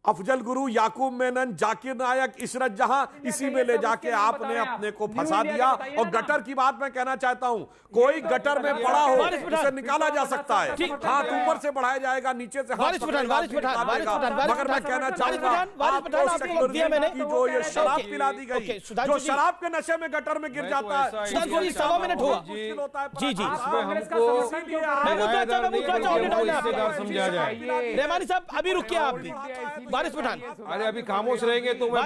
अफजल गुरु, याकूब मेनन, जाकिर नायक, इशरत जहां, इसी में ले जाके आपने अपने को फंसा दिया। और गटर की बात मैं कहना चाहता हूं, कोई गटर में पड़ा हो उसे निकाला जा सकता है, हाथ ऊपर से बढ़ाया जाएगा, नीचे से हाथ पकड़ेगा, मगर मैं कहना चाहूंगा आपको सेक्युलरिज्म की जो ये शराब पिला दी गई, जो शराब के नशे में गटर में गिर जाता है, सवा मिनट हुआ। जी रहमानी साहब अभी रुकिए, आप भी वारिस पठान। अरे अभी खामोश रहेंगे तो मैं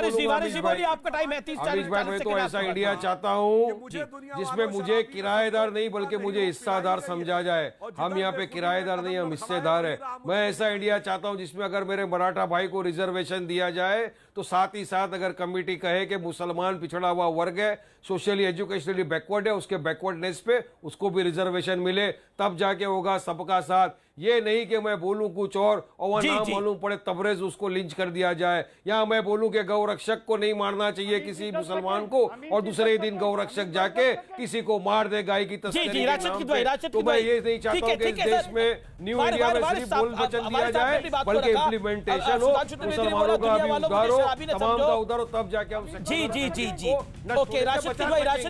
बोलिए, आपका टाइम है 30-40 मैं तो ऐसा इंडिया चाहता हूँ जिसमें मुझे किराएदार नहीं बल्कि मुझे हिस्सादार समझा जाए। हम यहाँ पे किराएदार नहीं, हम हिस्सेदार है। मैं ऐसा इंडिया चाहता हूँ जिसमें अगर मेरे मराठा भाई को रिजर्वेशन दिया जाए तो साथ ही साथ अगर कमेटी कहे कि मुसलमान पिछड़ा हुआ वर्ग है, सोशली एजुकेशनली बैकवर्ड है, उसके बैकवर्डनेस पे उसको भी रिजर्वेशन मिले, तब जाके होगा सबका साथ। ये नहीं कि मैं बोलूं कुछ और वह नाम मालूम पड़े तबरेज उसको लिंच कर दिया जाए, या मैं बोलूं कि गौरक्षक को नहीं मारना चाहिए किसी मुसलमान को और दूसरे ही दिन गौरक्षक जाके किसी को मार दे गाय की तस्करी के नाम पे। तो मैं ये नहीं चाहता हूं कि इस देश में न्यू इंडिया में सिर्फ बोल वचन दिया जाए, बल्कि इम्प्लीमेंटेशन हो, मुसलमानों का भी उद्धार हो, तमाम का उद्धार हो, तब जाके हम जी ओके। राशिद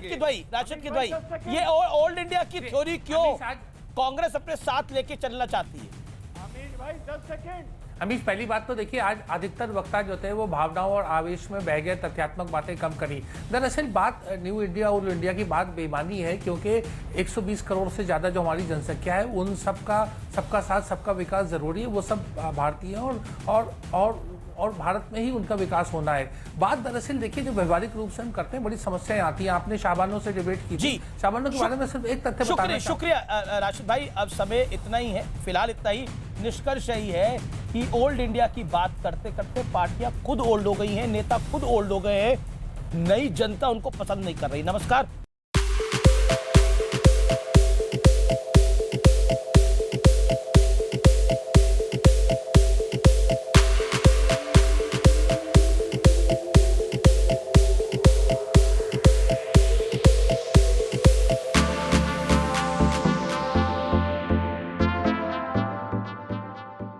किद भाई, ये ओल्ड इंडिया की थ्योरी क्यों कांग्रेस अपने साथ लेके चलना चाहती है? अमीश, पहली बात तो देखिए, आज अधिकतर वक्ता जो थे वो भावनाओं और आवेश में बह गए, तथ्यात्मक बातें कम करी। दरअसल बात न्यू इंडिया और इंडिया की बात बेईमानी है, क्योंकि 120 करोड़ से ज़्यादा जो हमारी जनसंख्या है, उन सबका साथ सबका विकास जरूरी है। वो सब भारतीय हैं और भारत में ही उनका विकास होना है। बात दरअसल देखिए, जो व्यवहारिक रूप से हम करते हैं, बड़ी समस्याएं आती हैं। आपने शाबानो से डिबेट की थी, शाबानो के बारे में सिर्फ एक तथ्य बताना। शुक्रिया राशिद भाई, अब समय इतना ही है, फिलहाल इतना ही। निष्कर्ष यही है कि ओल्ड इंडिया की बात करते करते पार्टियां खुद ओल्ड हो गई हैं, नेता खुद ओल्ड हो गए हैं, नई जनता उनको पसंद नहीं कर रही। नमस्कार।